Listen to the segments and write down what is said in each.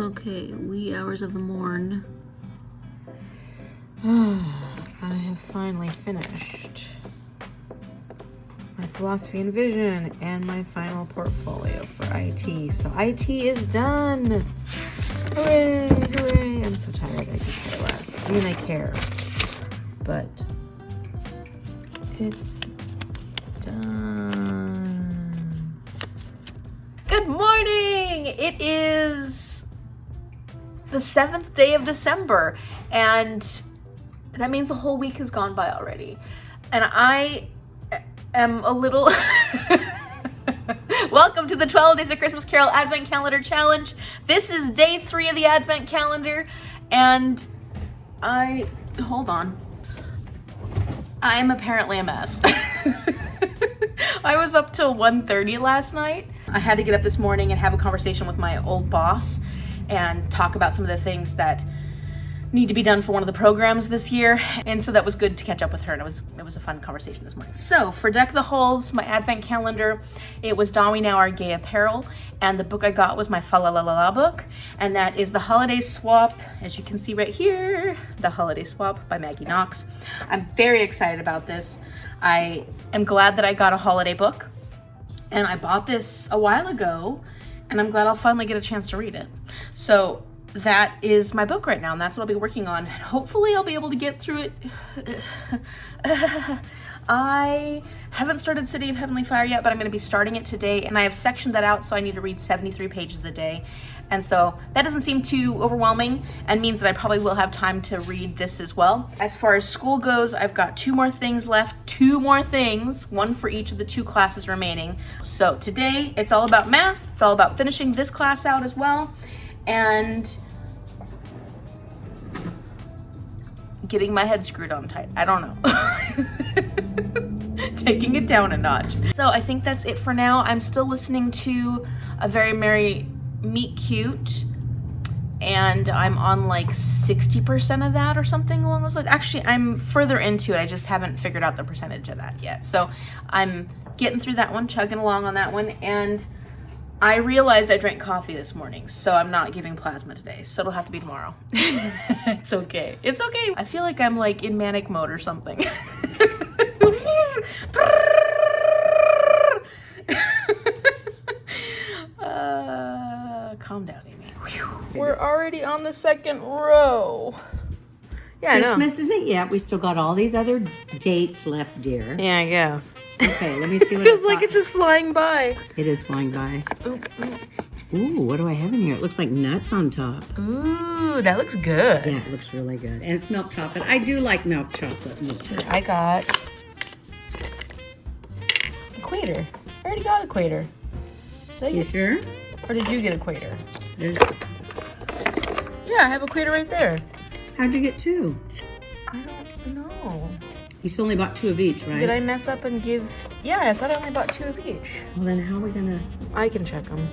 Okay, wee hours of the morn. I have finally finished my philosophy and vision and my final portfolio for IT. So IT is done. Hooray, hooray. I'm so tired, I could care less. I mean, I care, but it's done. Good morning! It is the 7th day of December, and that means a whole week has gone by already. And I am a little... Welcome to the 12 Days of Christmas Carol Advent Calendar Challenge. This is day 3 of the Advent Calendar, and hold on. I'm apparently a mess. I was up till 1:30 last night. I had to get up this morning and have a conversation with my old boss and talk about some of the things that need to be done for one of the programs this year, and so that was good to catch up with her, and it was a fun conversation this morning. So for Deck the Halls, my advent calendar, it was Dawn We Now Our Gay Apparel, and the book I got was my Fa La La La La book, and that is the Holiday Swap, as you can see right here, the Holiday Swap by Maggie Knox. I'm very excited about this. I am glad that I got a holiday book, and I bought this a while ago, and I'm glad I'll finally get a chance to read it. So that is my book right now, and that's what I'll be working on. Hopefully I'll be able to get through it. I haven't started City of Heavenly Fire yet, but I'm going to be starting it today, and I have sectioned that out, so I need to read 73 pages a day. And so that doesn't seem too overwhelming and means that I probably will have time to read this as well. As far as school goes, I've got 2 more things left, 2 more things, one for each of the 2 classes remaining. So today it's all about math. It's all about finishing this class out as well, and getting my head screwed on tight. I don't know. Taking it down a notch. So I think that's it for now. I'm still listening to A Very Merry Meet Cute, and I'm on like 60% of that or something along those lines. Actually, I'm further into it. I just haven't figured out the percentage of that yet. So I'm getting through that one, chugging along on that one, and I realized I drank coffee this morning, so I'm not giving plasma today, so it'll have to be tomorrow. It's okay. It's okay. I feel like I'm like in manic mode or something. Calm down, Amy. We're already on the 2nd row. Yeah, Christmas isn't yet. We still got all these other dates left, dear. Yeah, I guess. Okay, let me see what Feels like it's just flying by. It is flying by. Ooh, what do I have in here? It looks like nuts on top. Ooh, that looks good. Yeah, it looks really good. And it's milk chocolate. I do like milk chocolate. I got Equator. I already got Equator. You sure? Or did you get Equator? There's... Yeah, I have Equator right there. How'd you get 2? I don't know. You still only bought 2 of each, right? Did I mess up and give... Yeah, I thought I only bought 2 of each. Well, then how are we gonna... I can check them.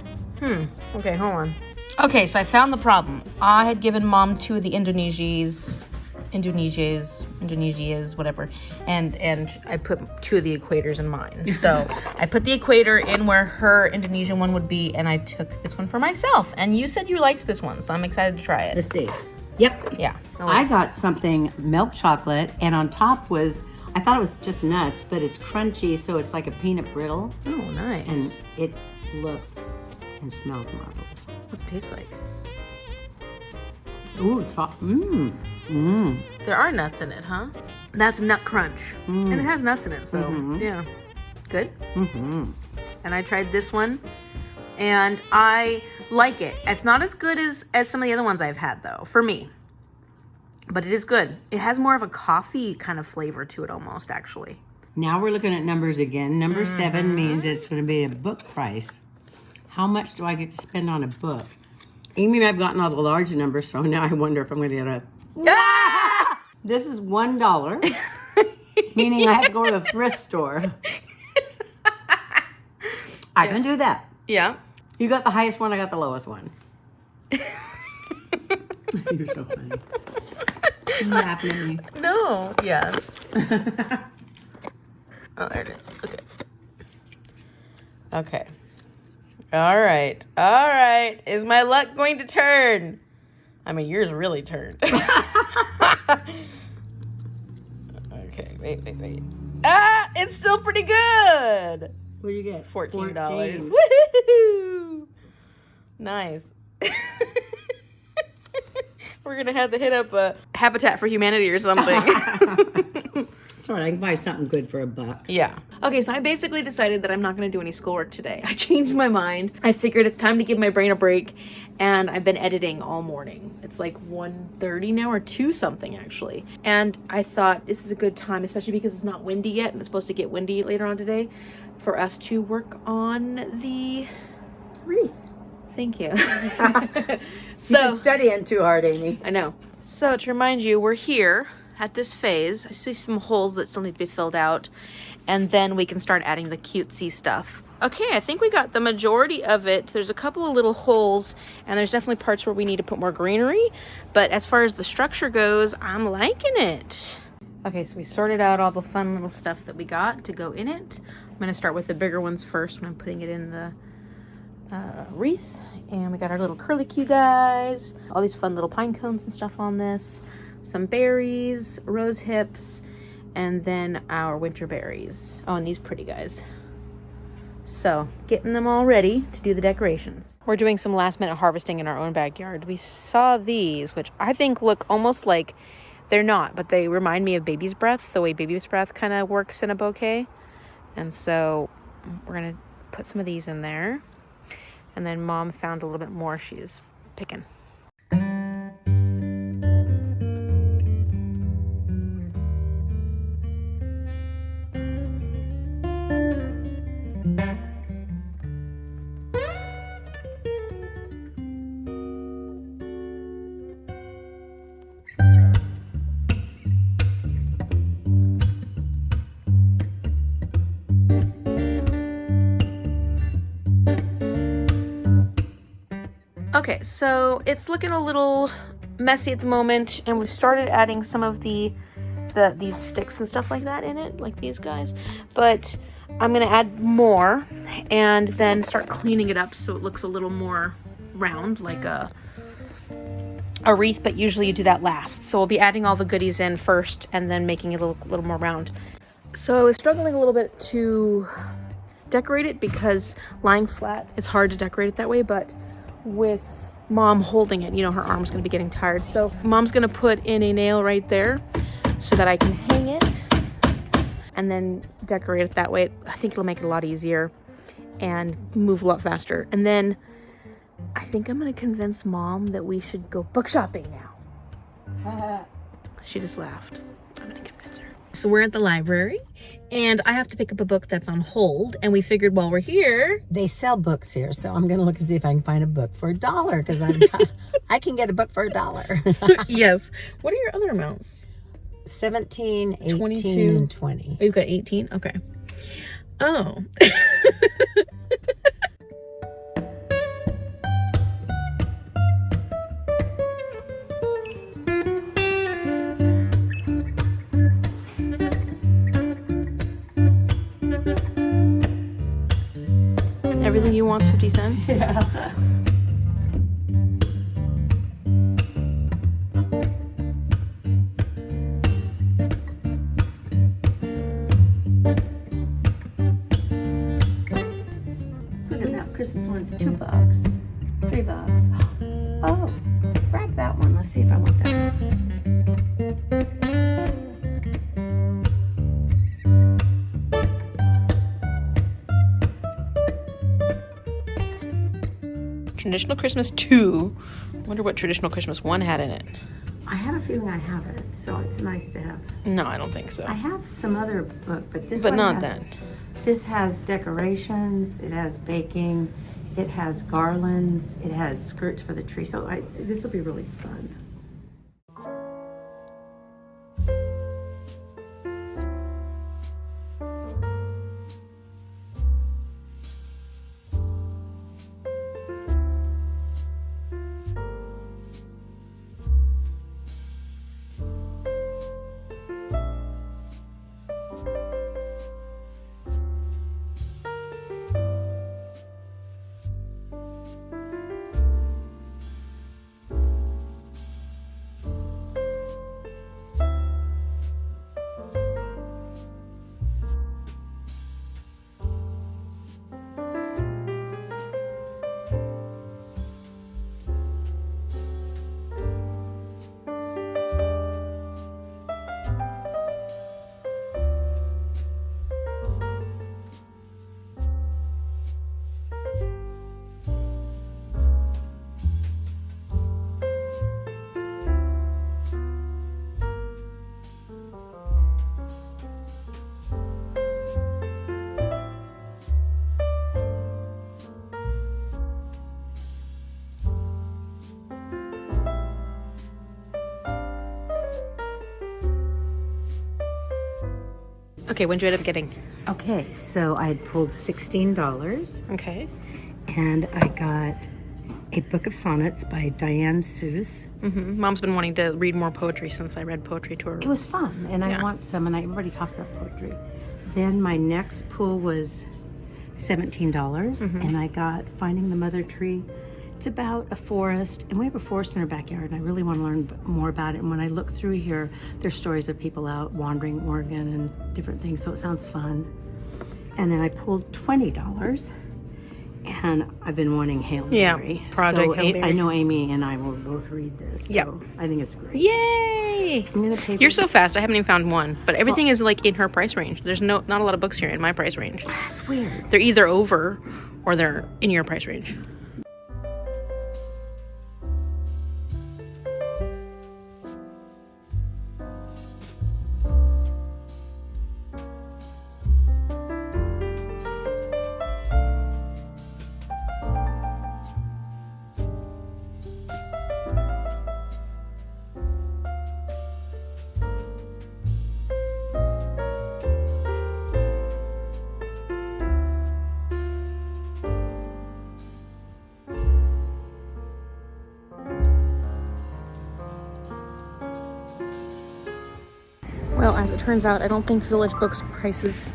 Okay, hold on. Okay, so I found the problem. I had given Mom 2 of the Indonesias, whatever, and I put 2 of the Equators in mine. So I put the Equator in where her Indonesian one would be, and I took this one for myself. And you said you liked this one, so I'm excited to try it. Let's see. Yep. Yeah. I got something milk chocolate, and on top was, I thought it was just nuts, but it's crunchy, so it's like a peanut brittle. Oh, nice. And it looks and smells marvelous. What's it taste like? Ooh, There are nuts in it, huh? That's Nut Crunch. And it has nuts in it, so yeah. Good? And I tried this one, and I like it. It's not as good as some of the other ones I've had, though, for me. But it is good. It has more of a coffee kind of flavor to it almost, actually. Now we're looking at numbers again. Number 7 means it's going to be a book price. How much do I get to spend on a book? Amy and I've gotten all the large numbers, so now I wonder if I'm going to get a... Ah! This is $1, meaning I have to go to the thrift store. I can do that. Yeah. You got the highest one, I got the lowest one. You're so funny. Are you laughing at me? No. Yes. Oh, there it is. Okay. Okay. All right. Is my luck going to turn? I mean, yours really turned. Okay, wait. Ah, it's still pretty good. What did you get? $14. 14. Woohoo! Nice. We're gonna have to hit up a Habitat for Humanity or something. It's all right. I can buy something good for $1. Yeah. Okay, so I basically decided that I'm not going to do any schoolwork today. I changed my mind. I figured it's time to give my brain a break, and I've been editing all morning. It's like 1:30 now, or 2 something actually. And I thought this is a good time, especially because it's not windy yet, and it's supposed to get windy later on today, for us to work on the wreath. Thank you. You've been studying too hard, Amy. I know. So to remind you, we're here at this phase. I see some holes that still need to be filled out, and then we can start adding the cutesy stuff. Okay, I think we got the majority of it. There's a couple of little holes, and there's definitely parts where we need to put more greenery, but as far as the structure goes, I'm liking it. Okay, so we sorted out all the fun little stuff that we got to go in it. I'm gonna start with the bigger ones first when I'm putting it in the wreath. And we got our little curlicue guys, all these fun little pine cones and stuff on this, some berries, rose hips, and then our winter berries. Oh, and these pretty guys. So getting them all ready to do the decorations. We're doing some last minute harvesting in our own backyard. We saw these, which I think look almost like, they're not, but they remind me of baby's breath, the way baby's breath kind of works in a bouquet. And so we're gonna put some of these in there. And then Mom found a little bit more she's picking. Okay, so it's looking a little messy at the moment, and we've started adding some of these sticks and stuff like that in it, like these guys. But I'm gonna add more and then start cleaning it up so it looks a little more round, like a wreath, but usually you do that last. So we'll be adding all the goodies in first and then making it a little more round. So I was struggling a little bit to decorate it because lying flat, it's hard to decorate it that way, but with Mom holding it, you know, her arm's gonna be getting tired. So Mom's gonna put in a nail right there so that I can hang it and then decorate it that way. I think it'll make it a lot easier and move a lot faster. And then I think I'm gonna convince Mom that we should go book shopping now. She just laughed. I'm gonna convince her. So we're at the library, and I have to pick up a book that's on hold, and we figured while we're here... They sell books here, so I'm going to look and see if I can find a book for $1, because I can get a book for $1. Yes. What are your other amounts? 17, 18, 22. and 20. Oh, you've got 18? Okay. Oh. Everything you want's 50 cents? Yeah. Look at that. Christmas one's $2, $3. Oh, grab that one. Let's see if I want that one. Traditional Christmas 2. I wonder what Traditional Christmas 1 had in it. I have a feeling I have it, so it's nice to have. No, I don't think so. I have some other book, but this But one not has, that. This has decorations, it has baking, it has garlands, it has skirts for the tree. So this will be really fun. Okay, what'd you end up getting? Okay, so I had pulled $16. Okay. And I got a book of sonnets by Diane Seuss. Mom's been wanting to read more poetry since I read poetry to her. It was fun, and I want some, and everybody talks about poetry. Then my next pull was $17, and I got Finding the Mother Tree. It's about a forest, and we have a forest in our backyard, and I really want to learn more about it. And when I look through here, there's stories of people out wandering Oregon and different things, so it sounds fun. And then I pulled $20, and I've been wanting Hail Mary. Project Hail Mary. I know Amy and I will both read this. Yep. So I think it's great. Yay! I'm gonna pay. You're so fast. I haven't even found one, but everything is like in her price range. There's not a lot of books here in my price range. That's weird. They're either over or they're in your price range. Well, as it turns out, I don't think Village Books prices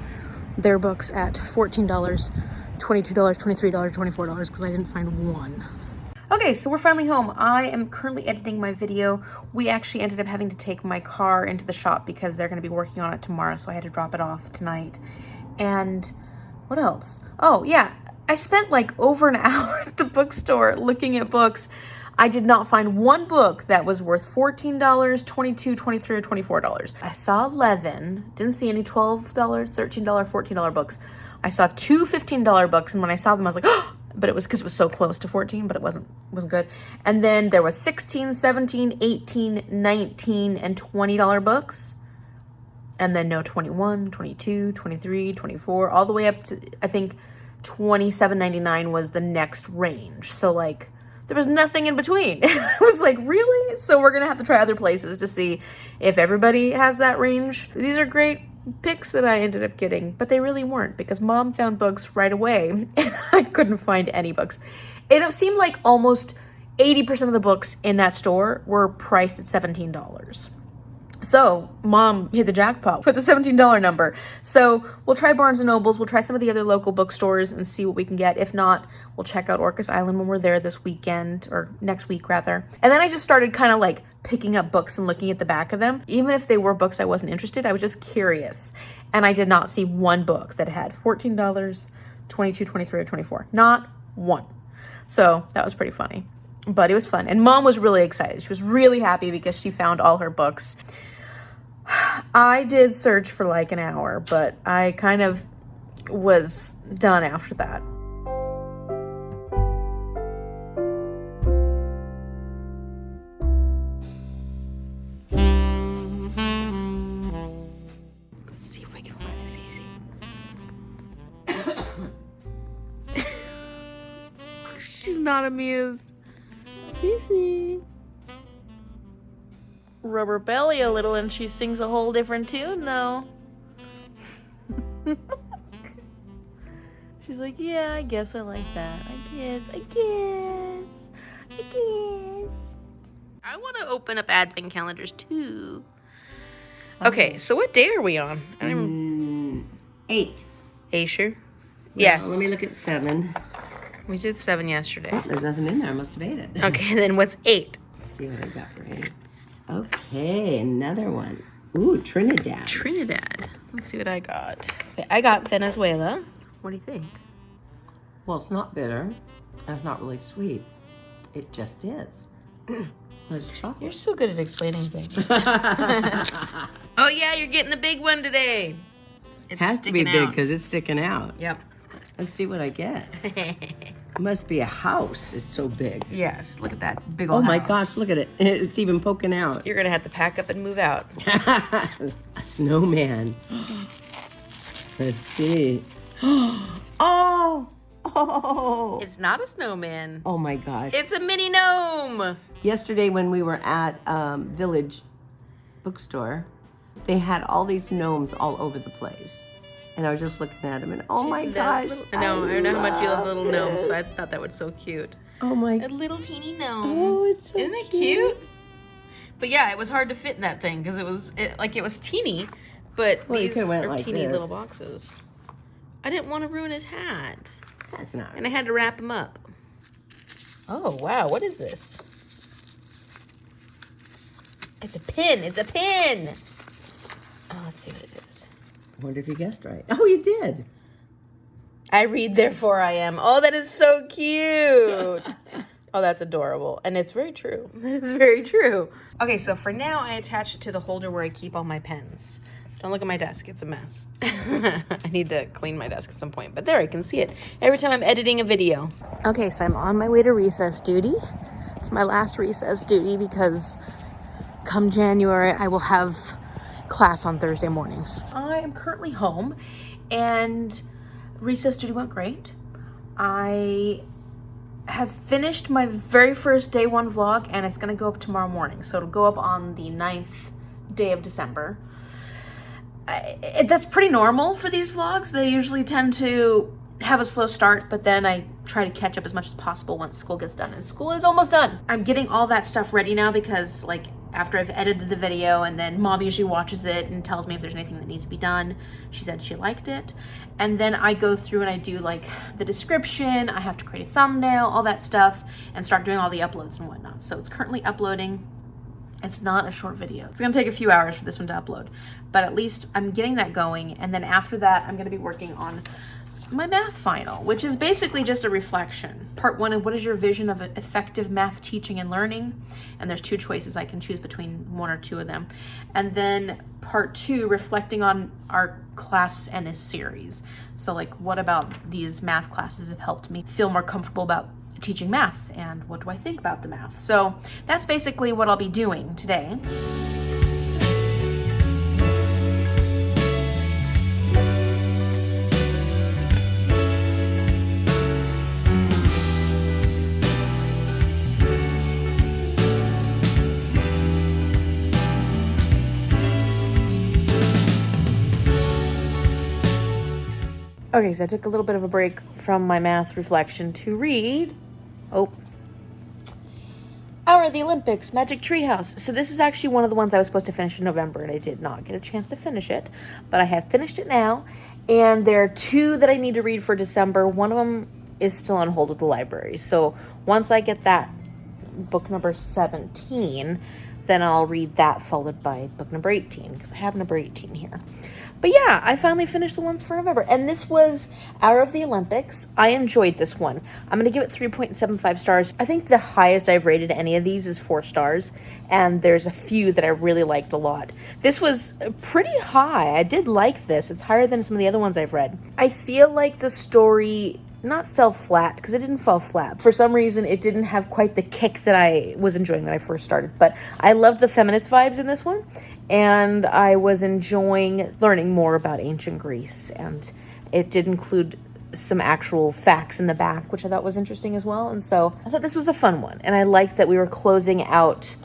their books at $14, $22, $23, $24 because I didn't find one. Okay, so we're finally home. I am currently editing my video. We actually ended up having to take my car into the shop because they're going to be working on it tomorrow, so I had to drop it off tonight. And what else? Oh, yeah, I spent like over an hour at the bookstore looking at books. I did not find one book that was worth $14, $22, $23, or $24. I saw 11, didn't see any $12, $13, $14 books. I saw two $15 books, and when I saw them, I was like, oh, but it was because it was so close to 14, but it wasn't good. And then there was 16, 17, 18, 19, and $20 books. And then no 21, 22, 23, 24, all the way up to, I think, $27.99 was the next range. So, like, there was nothing in between. I was like, really? So we're going to have to try other places to see if everybody has that range. These are great picks that I ended up getting, but they really weren't because Mom found books right away and I couldn't find any books. It seemed like almost 80% of the books in that store were priced at $17. So Mom hit the jackpot with the $17 number. So we'll try Barnes & Nobles. We'll try some of the other local bookstores and see what we can get. If not, we'll check out Orcas Island when we're there this weekend, or next week rather. And then I just started kind of like picking up books and looking at the back of them. Even if they were books I wasn't interested, I was just curious. And I did not see one book that had $14, $22, $23, or $24. Not one. So that was pretty funny. But it was fun. And Mom was really excited. She was really happy because she found all her books. I did search for like an hour, but I kind of was done after that. Let's see if we can find this easy. She's not amused. Cece. Rubber belly a little and she sings a whole different tune though. She's like, yeah, I guess I like that. I guess. I want to open up advent calendars too. Okay, so what day are we on? I don't even... 8. Are you sure? Well, Yes. let me look at 7. We did 7 yesterday. Oh, there's nothing in there. I must have ate it. Okay, then what's 8? Let's see what I got for 8. Okay, another one. Ooh, Trinidad. Trinidad. Let's see what I got. I got Venezuela. What do you think? Well, it's not bitter. It's not really sweet. It just is. It's chocolate. You're so good at explaining things. Oh yeah, you're getting the big one today. It's has to be sticking big out. because it's sticking out. Yep. Let's see what I get. It must be a house. It's so big. Yes, look at that big old Oh my house. gosh, look at it. It's even poking out. You're gonna have to pack up and move out. A snowman. Let's see. Oh! It's not a snowman. Oh my gosh. It's a mini gnome. Yesterday when we were at Village Bookstore, they had all these gnomes all over the place. And I was just looking at them and oh my gosh. I know how much you love love little gnomes, so I this. thought that was so cute. Oh my. A little teeny gnome. Oh, it's so Isn't it cute? But yeah, it was hard to fit in that thing because it was teeny, but Well, you these could've went are like teeny this. little boxes. I didn't want to ruin his hat, That's not. and I had to wrap him up. Oh wow, what is this? It's a pin. It's a pin. Oh, let's see what it is. I wonder if you guessed right. Oh, you did. I read, therefore I am. Oh, that is so cute. Oh, that's adorable. And it's very true. It's very true. Okay, so for now, I attach it to the holder where I keep all my pens. Don't look at my desk. It's a mess. I need to clean my desk at some point. But there, I can see it every time I'm editing a video. Okay, so I'm on my way to recess duty. It's my last recess duty because come January, I will have class on Thursday mornings. I am currently home, and recess duty went great. I have finished my very first day one vlog, and it's gonna go up tomorrow morning. So it'll go up on the 9th day of December. That's pretty normal for these vlogs. They usually tend to have a slow start, but then I try to catch up as much as possible once school gets done, and school is almost done. I'm getting all that stuff ready now because like after I've edited the video, and then Mom usually watches it and tells me if there's anything that needs to be done. She said she liked it. And then I go through and I do like the description, I have to create a thumbnail, all that stuff, and start doing all the uploads and whatnot. So it's currently uploading. It's not a short video. It's gonna take a few hours for this one to upload, but at least I'm getting that going. And then after that, I'm gonna be working on my math final, which is basically just a reflection. Part one of what is your vision of effective math teaching and learning? And there's two choices. I can choose between one or two of them. And then part two, reflecting on our classes and this series. So like, what about these math classes have helped me feel more comfortable about teaching math, and what do I think about the math? So that's basically what I'll be doing today. Okay, so I took a little bit of a break from my math reflection to read Hour of the Olympics, Magic Treehouse. So this is actually one of the ones I was supposed to finish in November, and I did not get a chance to finish it, but I have finished it now. And there are two that I need to read for December. One of them is still on hold with the library. So once I get that book number 17, then I'll read that followed by book number 18, because I have number 18 here. But yeah, I finally finished the ones for November. And this was Hour of the Olympics. I enjoyed this one. I'm going to give it 3.75 stars. I think the highest I've rated any of these is 4 stars. And there's a few that I really liked a lot. This was pretty high. I did like this. It's higher than some of the other ones I've read. I feel like the story not fell flat, because it didn't fall flat. For some reason, it didn't have quite the kick that I was enjoying when I first started. But I loved the feminist vibes in this one. And I was enjoying learning more about ancient Greece. And it did include some actual facts in the back, which I thought was interesting as well. And so I thought this was a fun one. And I liked that we were closing out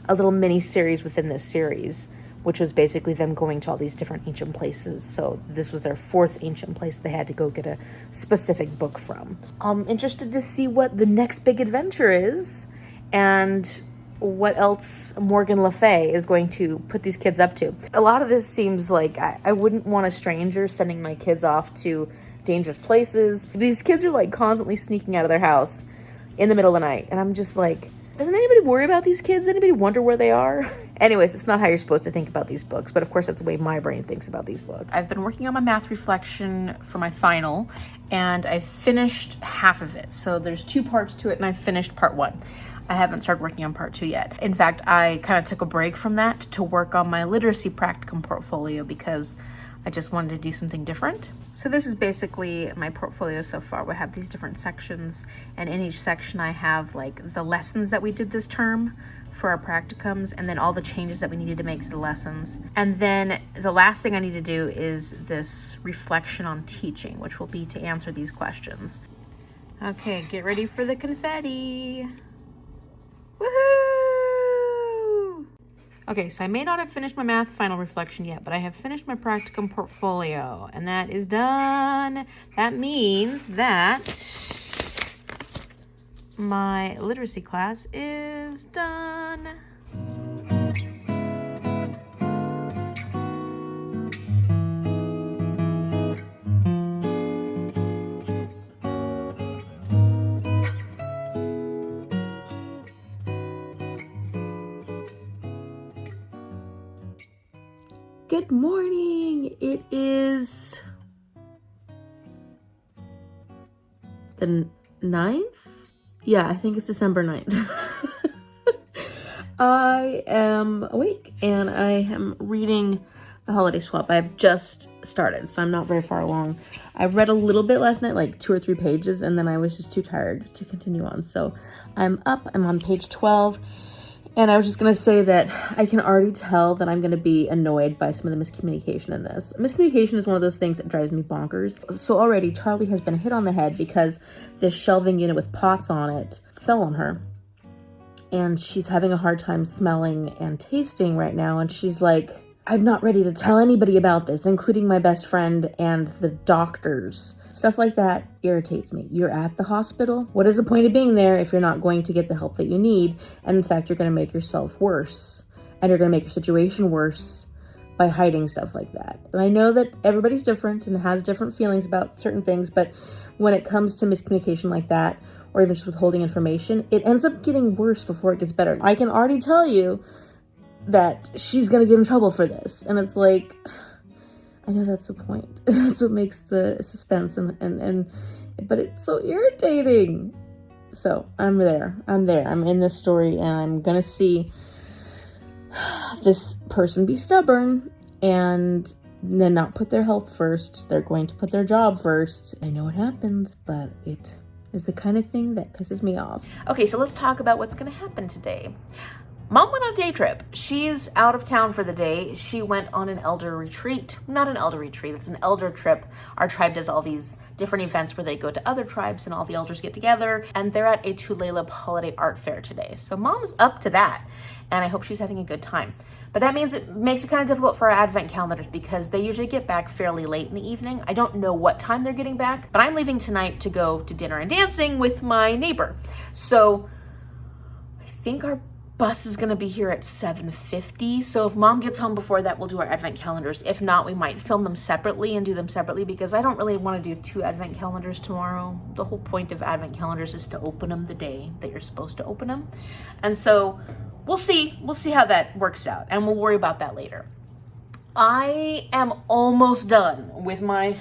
a little mini series within this series, which was basically them going to all these different ancient places. So this was their 4th ancient place they had to go get a specific book from. I'm interested to see what the next big adventure is, and what else Morgan Le Fay is going to put these kids up to. A lot of this seems like I wouldn't want a stranger sending my kids off to dangerous places. These kids are like constantly sneaking out of their house in the middle of the night. And I'm just like, doesn't anybody worry about these kids? Anybody wonder where they are? Anyways, it's not how you're supposed to think about these books, but of course that's the way my brain thinks about these books. I've been working on my math reflection for my final, and I've finished half of it. So there's 2 parts to it, and I've finished part 1. I haven't started working on part 2 yet. In fact, I kind of took a break from that to work on my literacy practicum portfolio because I just wanted to do something different. So this is basically my portfolio so far. We have these different sections, and in each section I have like the lessons that we did this term for our practicums, and then all the changes that we needed to make to the lessons. And then the last thing I need to do is this reflection on teaching, which will be to answer these questions. Okay, get ready for the confetti. Woohoo! Okay, so I may not have finished my math final reflection yet, but I have finished my practicum portfolio, and that is done. That means that my literacy class is done. Good morning. It is the 9th? Yeah, I think it's December 9th. I am awake and I am reading the Holiday Swap. I've just started, so I'm not very far along. I read a little bit last night, like 2 or 3 pages, and then I was just too tired to continue on. So I'm up, I'm on page 12. And I was just going to say that I can already tell that I'm going to be annoyed by some of the miscommunication in this. Miscommunication is one of those things that drives me bonkers. So already Charlie has been hit on the head because this shelving unit with pots on it fell on her. And she's having a hard time smelling and tasting right now. And she's like, I'm not ready to tell anybody about this, including my best friend and the doctors. Stuff like that irritates me. You're at the hospital. What is the point of being there if you're not going to get the help that you need? And in fact, you're going to make yourself worse. And you're going to make your situation worse by hiding stuff like that. And I know that everybody's different and has different feelings about certain things, but when it comes to miscommunication like that, or even just withholding information, it ends up getting worse before it gets better. I can already tell you that she's going to get in trouble for this. And it's like, I know that's the point. That's what makes the suspense but it's so irritating. So I'm there. I'm in this story and I'm going to see this person be stubborn and then not put their health first. They're going to put their job first. I know what happens, but it is the kind of thing that pisses me off. Okay, so let's talk about what's going to happen today. Mom went on a day trip. She's out of town for the day. She went on an elder retreat. Not an elder retreat, it's an elder trip. Our tribe does all these different events where they go to other tribes and all the elders get together, and they're at a Tulalip holiday art fair today. So Mom's up to that, and I hope she's having a good time. But that means it makes it kind of difficult for our advent calendars because they usually get back fairly late in the evening. I don't know what time they're getting back, but I'm leaving tonight to go to dinner and dancing with my neighbor. So I think our bus is going to be here at 7:50. So if Mom gets home before that, we'll do our advent calendars. If not, we might film them separately and do them separately because I don't really want to do 2 advent calendars tomorrow. The whole point of advent calendars is to open them the day that you're supposed to open them. And so we'll see how that works out, and we'll worry about that later. I am almost done with my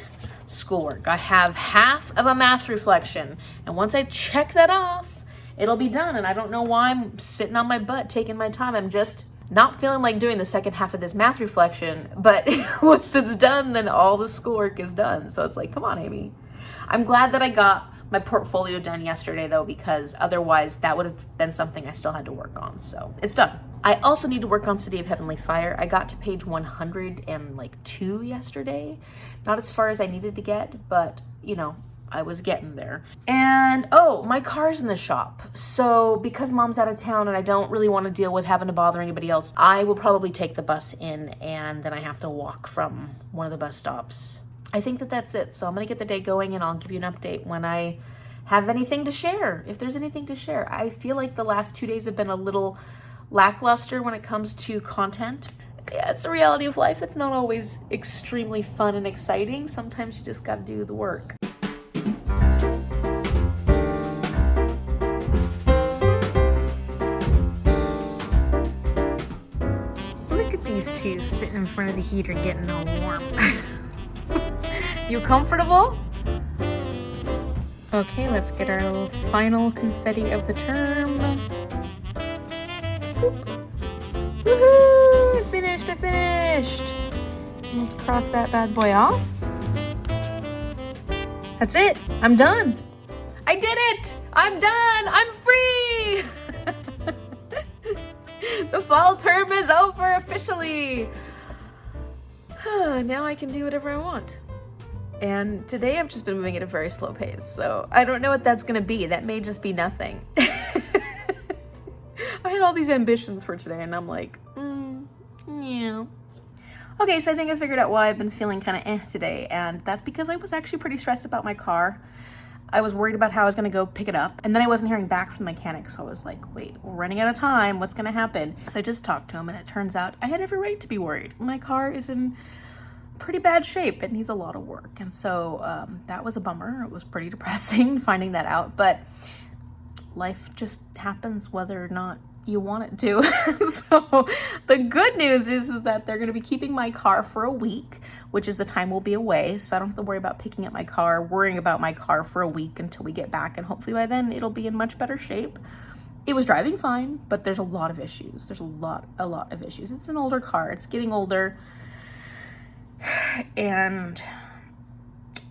schoolwork. I have half of a math reflection, and once I check that off, it'll be done. And I don't know why I'm sitting on my butt taking my time. I'm just not feeling like doing the second half of this math reflection, but once that's done, then all the schoolwork is done. So it's like, come on, Amy. I'm glad that I got my portfolio done yesterday though, because otherwise that would have been something I still had to work on. So it's done. I also need to work on City of Heavenly Fire. I got to page 102 yesterday. Not as far as I needed to get, but you know, I was getting there. And oh, my car's in the shop. So because Mom's out of town and I don't really want to deal with having to bother anybody else, I will probably take the bus in and then I have to walk from one of the bus stops. I think that that's it. So I'm gonna get the day going and I'll give you an update when I have anything to share, if there's anything to share. I feel like the last 2 days have been a little lackluster when it comes to content. Yeah, it's the reality of life. It's not always extremely fun and exciting. Sometimes you just gotta do the work. These two sitting in front of the heater getting all warm. You comfortable? Okay, let's get our little final confetti of the term. Woohoo! I finished! Let's cross that bad boy off. That's it! I'm done! I did it! I'm done! I'm free! The fall term is over officially. Now I can do whatever I want. And today I've just been moving at a very slow pace, so I don't know what that's gonna be. That may just be nothing. I had all these ambitions for today and I'm like, Yeah. Okay, so I think I figured out why I've been feeling kind of today, and that's because I was actually pretty stressed about my car. I was worried about how I was going to go pick it up, and then I wasn't hearing back from the mechanic, so I was like, wait, we're running out of time. What's going to happen? So I just talked to him, and it turns out I had every right to be worried. My car is in pretty bad shape. It needs a lot of work, and so that was a bummer. It was pretty depressing finding that out, but life just happens whether or not you want it to. So the good news is that they're going to be keeping my car for a week, which is the time we'll be away. So I don't have to worry about picking up my car, worrying about my car for a week until we get back. And hopefully by then it'll be in much better shape. It was driving fine, but there's a lot of issues. There's a lot of issues. It's an older car. It's getting older. And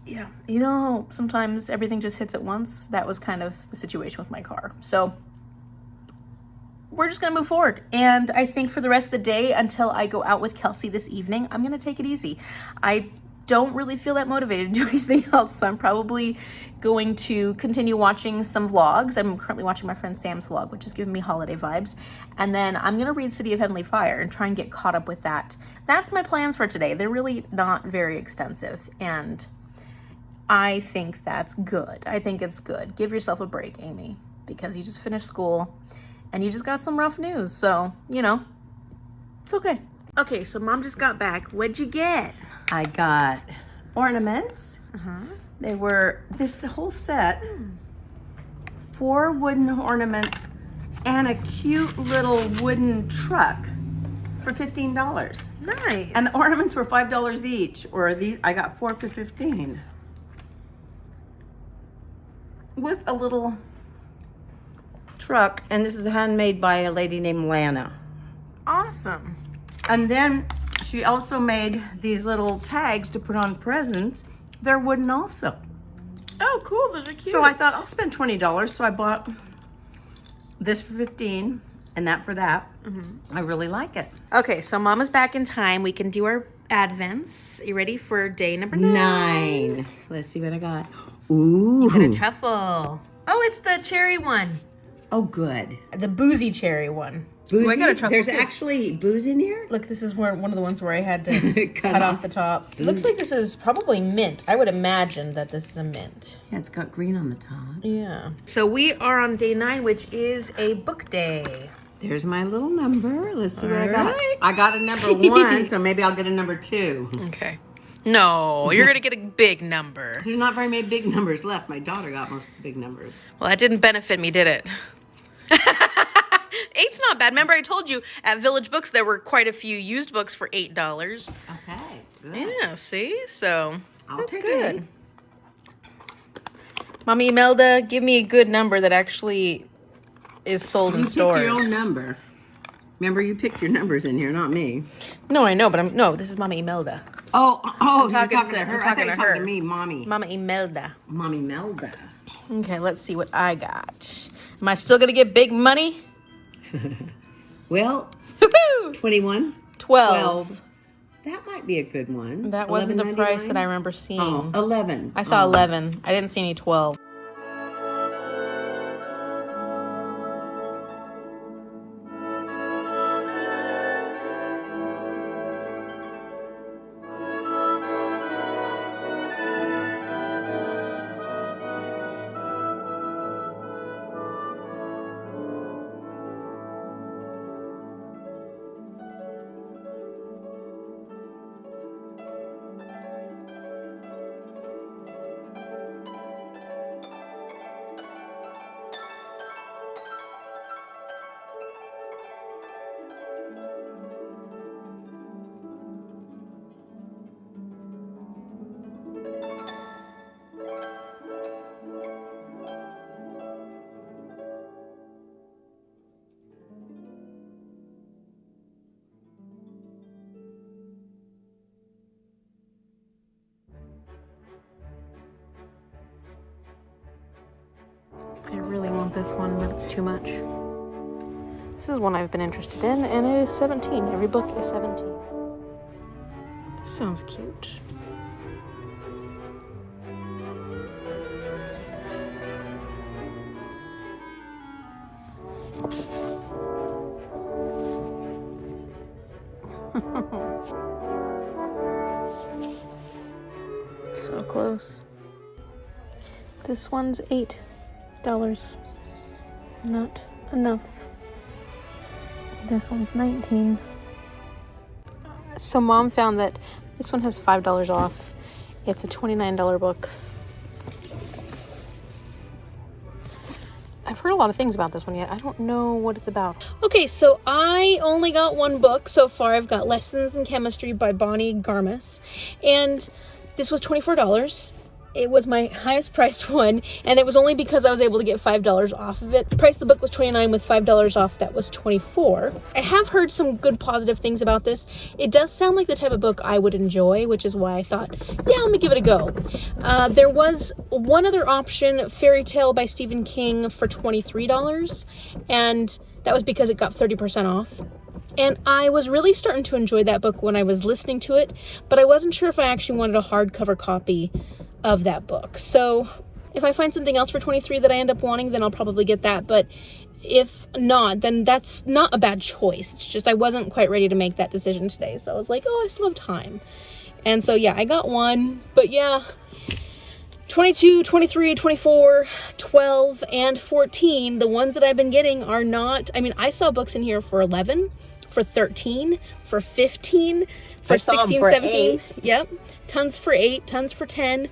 yeah, you know, sometimes everything just hits at once. That was kind of the situation with my car. So we're just gonna move forward. And I think for the rest of the day, until I go out with Kelsey this evening, I'm gonna take it easy. I don't really feel that motivated to do anything else, so I'm probably going to continue watching some vlogs. I'm currently watching my friend Sam's vlog, which is giving me holiday vibes. And then I'm gonna read City of Heavenly Fire and try and get caught up with that. That's my plans for today. They're really not very extensive, and I think that's good. I think it's good. Give yourself a break, Amy, because you just finished school and you just got some rough news. So, you know, it's okay. Okay, so Mom just got back. What'd you get? I got ornaments. They were this whole set, 4 wooden ornaments and a cute little wooden truck for $15. Nice. And the ornaments were $5 each, or these I got 4 for $15. With a little truck, and this is handmade by a lady named Lana. Awesome. And then she also made these little tags to put on presents. They're wooden also. Oh, cool. Those are cute. So I thought I'll spend $20. So I bought this for $15 and that for that. I really like it. Okay, so Mama's back in time. We can do our advents. Are you ready for day number 9? Let's see what I got. Ooh. Got a truffle. Oh, it's the cherry one. Oh, good. The boozy cherry one. Boozy? Ooh, I got a truffle There's too. actually booze in here? Look, this is one of the ones where I had to cut off the top. Ooh. Looks like this is probably mint. I would imagine that this is a mint. Yeah, it's got green on the top. Yeah. So we are on day 9, which is a book day. There's my little number. Let's see what I All got. right. I got a number 1, so maybe I'll get a number 2. Okay. No, you're going to get a big number. There's not very many big numbers left. My daughter got most of the big numbers. Well, that didn't benefit me, did it? 8's not bad. Remember I told you at Village Books there were quite a few used books for $8. Okay, good. Yeah, see? So, I'll that's take good. it. Mommy Imelda, give me a good number that actually is sold in You stores. picked your own number. Remember, you picked your numbers in here, not me. No, I know, but no, this is Mama Imelda. Oh, you're talking talking to to- her. I'm I thought talking you were to talking her. to me, Mommy. Mama Imelda. Mommy Melda. Okay, let's see what I got. Am I still gonna get big money? Well, Woohoo! 21. 12. That might be a good one. That wasn't the price that I $11.99? remember seeing. Oh, 11. I saw Oh. 11. I didn't see any 12. I really want this one, but it's too much. This is one I've been interested in, and it is 17. Every book is 17. This sounds cute. So close. This one's $8. Not enough. This one's $19. So Mom found that this one has $5 off. It's a $29 book. I've heard a lot of things about this one yet. I don't know what it's about. Okay, so I only got one book so far. I've got Lessons in Chemistry by Bonnie Garmis. And this was $24. It was my highest priced one, and it was only because I was able to get $5 off of it. The price of the book was $29 with $5 off. That was $24. I have heard some good positive things about this. It does sound like the type of book I would enjoy, which is why I thought, yeah, let me give it a go. There was one other option, Fairy Tale by Stephen King for $23, and that was because it got 30% off. And I was really starting to enjoy that book when I was listening to it, but I wasn't sure if I actually wanted a hardcover copy of that book. So if I find something else for $23 that I end up wanting, then I'll probably get that. But if not, then that's not a bad choice. It's just I wasn't quite ready to make that decision today. So I was like, oh, I still have time. And so yeah, I got one. But yeah, 22, 23, 24, 12, and 14, the ones that I've been getting are not, I mean, I saw books in here for 11, for 13, for 15, for 16, 17. 8. Yep. Tons for 8, tons for 10.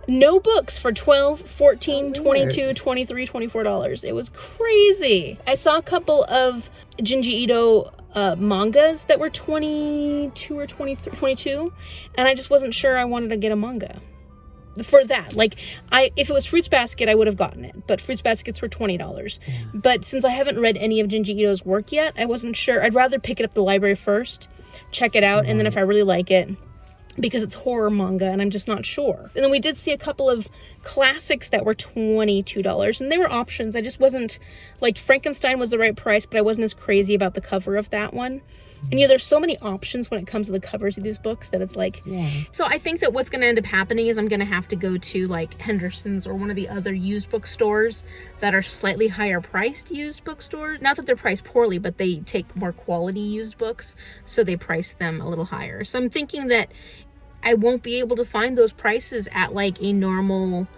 No books for 12, 14, So 22, weird. 23, $24. It was crazy. I saw a couple of Junji Ito mangas that were 22 or 23, 22, and I just wasn't sure I wanted to get a manga for that. Like, if it was Fruits Basket, I would have gotten it, but Fruits Baskets were $20. Yeah. But since I haven't read any of Junji Ito's work yet, I wasn't sure. I'd rather pick it up at the library first, check it out, and then if I really like it, because it's horror manga and I'm just not sure. And then we did see a couple of classics that were $22, and they were options. I just wasn't, like, Frankenstein was the right price, but I wasn't as crazy about the cover of that one. And yeah, there's so many options when it comes to the covers of these books that it's like, Yeah. So I think that what's going to end up happening is I'm going to have to go to like Henderson's or one of the other used bookstores that are slightly higher priced used bookstores. Not that they're priced poorly, but they take more quality used books, so they price them a little higher. So I'm thinking that I won't be able to find those prices at like a normal,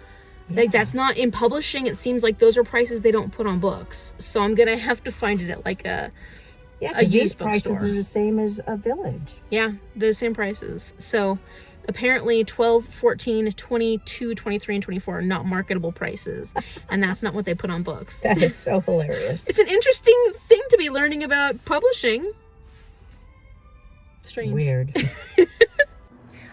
like that's not in publishing. It seems like those are prices they don't put on books. So I'm going to have to find it at like a These used prices bookstore. are the same as a Village. Yeah, the same prices. So apparently 12, 14, 22, 23, and 24 are not marketable prices. And that's not what they put on books. That is so hilarious. It's an interesting thing to be learning about publishing. Strange. Weird.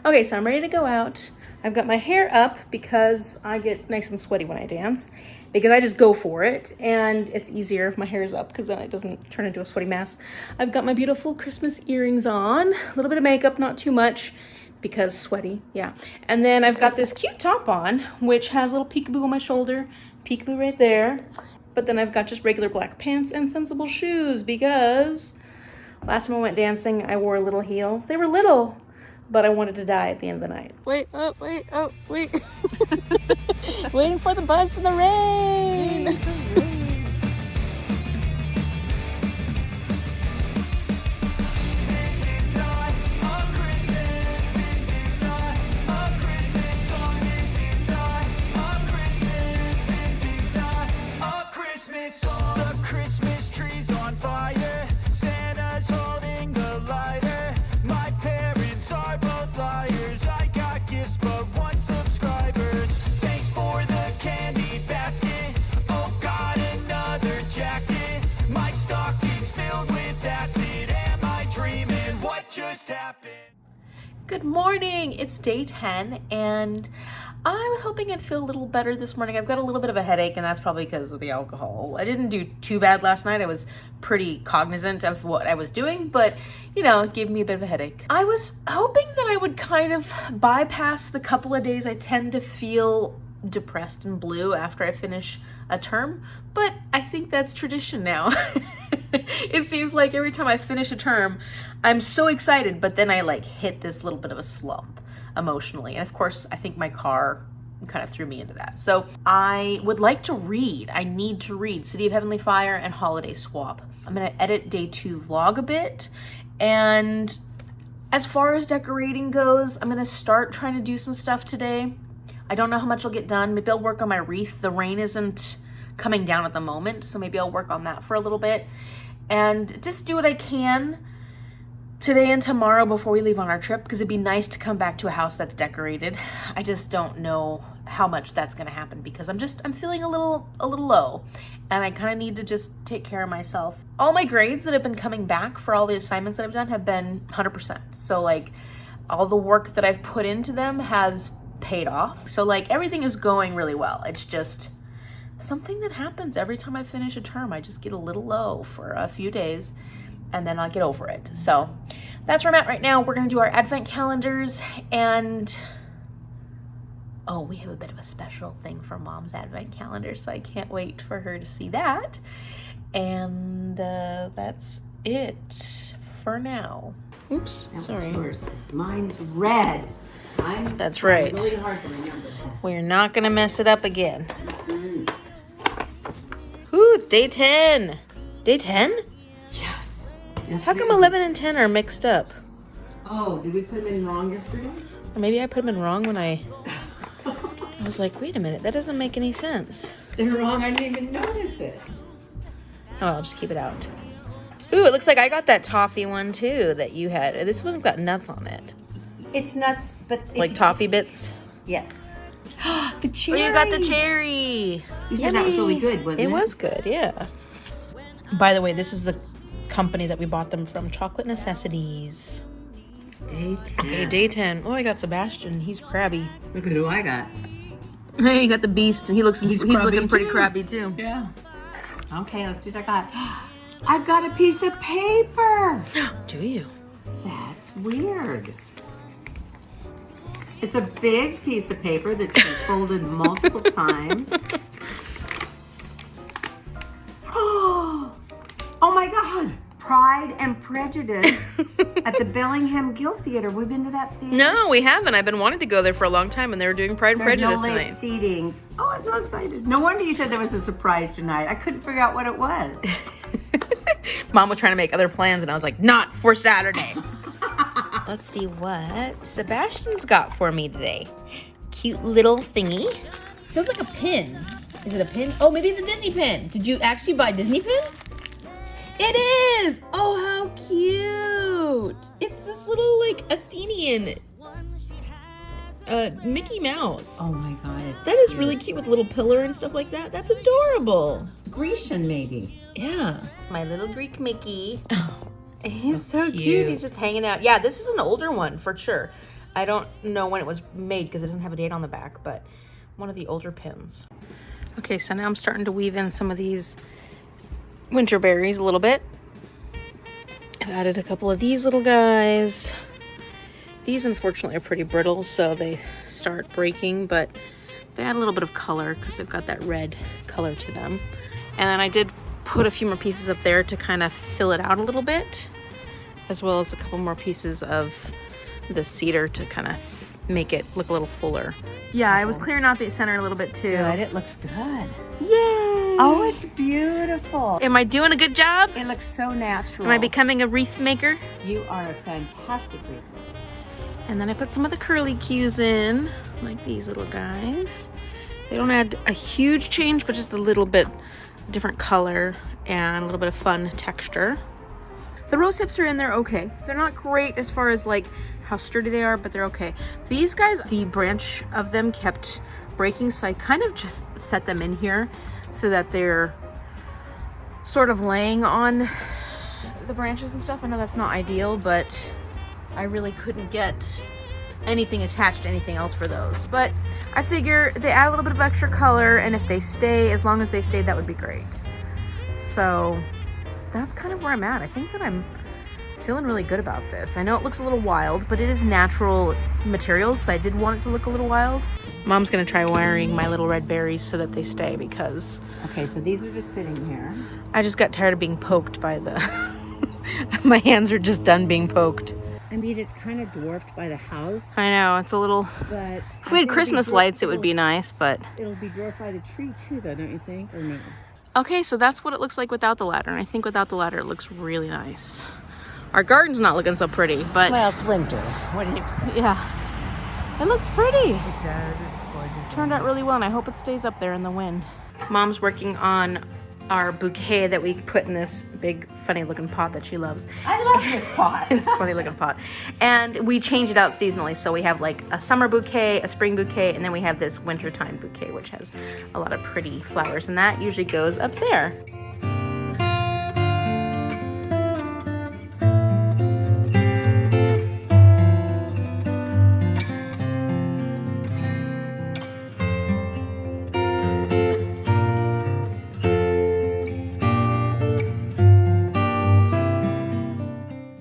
Okay, so I'm ready to go out. I've got my hair up because I get nice and sweaty when I dance, because I just go for it, and it's easier if my hair is up because then it doesn't turn into a sweaty mess. I've got my beautiful Christmas earrings on, a little bit of makeup, not too much because sweaty, yeah. And then I've got this cute top on, which has a little peekaboo on my shoulder, peekaboo right there. But then I've got just regular black pants and sensible shoes because last time I went dancing, I wore little heels. They were little, but I wanted to die at the end of the night. Wait. Waiting for the bus in the rain. The Christmas tree's on fire. Santa's holding the lighter. My parents are both liars. I got gifts but one subscribers. Thanks for the candy basket. Oh God, another jacket. My stocking's filled with acid. Am I dreaming? What just happened? Good morning. It's day 10 and I was hoping I'd feel a little better this morning. I've got a little bit of a headache, and that's probably because of the alcohol. I didn't do too bad last night. I was pretty cognizant of what I was doing, but you know, it gave me a bit of a headache. I was hoping that I would kind of bypass the couple of days I tend to feel depressed and blue after I finish a term, but I think that's tradition now. It seems like every time I finish a term, I'm so excited, but then I like hit this little bit of a slump emotionally. And of course, I think my car kind of threw me into that. So I would like to read. I need to read City of Heavenly Fire and Holiday Swap. I'm going to edit day 2 vlog a bit, and As far as decorating goes, I'm gonna start trying to do some stuff today. I don't know how much I'll get done. Maybe I'll work on my wreath. The rain isn't coming down at the moment, so maybe I'll work on that for a little bit and just do what I can today and tomorrow before we leave on our trip, because it'd be nice to come back to a house that's decorated. I just don't know how much that's gonna happen because I'm feeling a little low, and I kind of need to just take care of myself. All my grades that have been coming back for all the assignments that I've done have been 100%. So like all the work that I've put into them has paid off. So like everything is going really well. It's just something that happens every time I finish a term. I just get a little low for a few days and then I'll get over it. So that's where I'm at right now. We're gonna do our advent calendars, and oh, we have a bit of a special thing for Mom's advent calendar, so I can't wait for her to see that. And that's it for now. Oops, sorry. Mine's red. That's right. Really hard to remember. We're not gonna mess it up again. Ooh, it's day 10. Day 10? Yes. How come 11 and 10 are mixed up? Oh, did we put them in wrong yesterday? Or maybe I put them in wrong when I was like, wait a minute, that doesn't make any sense. They're wrong. I didn't even notice it. Oh, I'll just keep it out. Ooh, it looks like I got that toffee one too that you had. This one's got nuts on it. It's nuts, but Like toffee bits? Yes. The cherry. Oh, you got the cherry. You said that was really good, wasn't it? It was good, yeah. By the way, this is the company that we bought them from, Chocolate Necessities. Day 10. Okay, day 10. Oh, I got Sebastian. He's crabby. Look at who I got. Hey, you got the beast, and he's crabby looking pretty too. crabby too. Yeah. Okay, let's see what I got. I've got a piece of paper. Do you? That's weird. It's a big piece of paper that's been folded multiple times. Oh my God! Pride and Prejudice at the Bellingham Guild Theater. We've been to that theater. No, we haven't. I've been wanting to go there for a long time, and they were doing Pride and There's Prejudice no late tonight. seating. Oh, I'm so excited. No wonder you said there was a surprise tonight. I couldn't figure out what it was. Mom was trying to make other plans, and I was like, not for Saturday. Let's see what Sebastian's got for me today. Cute little thingy. Feels like a pin. Is it a pin? Oh, maybe it's a Disney pin. Did you actually buy a Disney pin? It is! Oh, how cute! It's this little, like, Athenian Mickey Mouse. Oh my God, That is really cute with a little pillar and stuff like that. That's adorable. Grecian, maybe. Yeah. My little Greek Mickey. Oh, He's so cute. He's just hanging out. Yeah, this is an older one for sure. I don't know when it was made because it doesn't have a date on the back, but one of the older pins. Okay, so now I'm starting to weave in some of these winter berries a little bit. I've added a couple of these little guys. These unfortunately are pretty brittle, so they start breaking, but they add a little bit of color because they've got that red color to them. And then I did put a few more pieces up there to kind of fill it out a little bit, as well as a couple more pieces of the cedar to kind of make it look a little fuller. Yeah, I was clearing out the center a little bit too. Good, it looks good. Yay! Oh, it's beautiful. Am I doing a good job? It looks so natural. Am I becoming a wreath maker? You are a fantastic wreath. And then I put some of the curly cues in, like these little guys. They don't add a huge change, but just a little bit different color and a little bit of fun texture. The rose hips are in there okay. They're not great as far as like how sturdy they are, but they're okay. These guys, the branch of them kept breaking, so I kind of just set them in here so that they're sort of laying on the branches and stuff. I know that's not ideal, but I really couldn't get anything attached to anything else for those. But I figure they add a little bit of extra color, and if they stay, as long as they stay, that would be great. So that's kind of where I'm at. I think that I'm feeling really good about this. I know it looks a little wild, but it is natural materials, so I did want it to look a little wild. Mom's gonna try wiring my little red berries so that they stay, because Okay, so these are just sitting here. I just got tired of being poked by the my hands are just done being poked. I mean, it's kind of dwarfed by the house, I know, it's a little, but if we had Christmas lights it would be nice, but It'll be dwarfed by the tree too, though, don't you think? Or no? okay, so that's what it looks like without the ladder, and I think without the ladder it looks really nice. Our garden's not looking so pretty, but Well, it's winter. What do you expect? yeah, it looks pretty. It does. It's gorgeous. Turned out really well, and I hope it stays up there in the wind. Mom's working on our bouquet that we put in this big funny looking pot that she loves. I love this pot. It's a funny looking pot. And we change it out seasonally. So we have like a summer bouquet, a spring bouquet, and then we have this wintertime bouquet, which has a lot of pretty flowers. And that usually goes up there.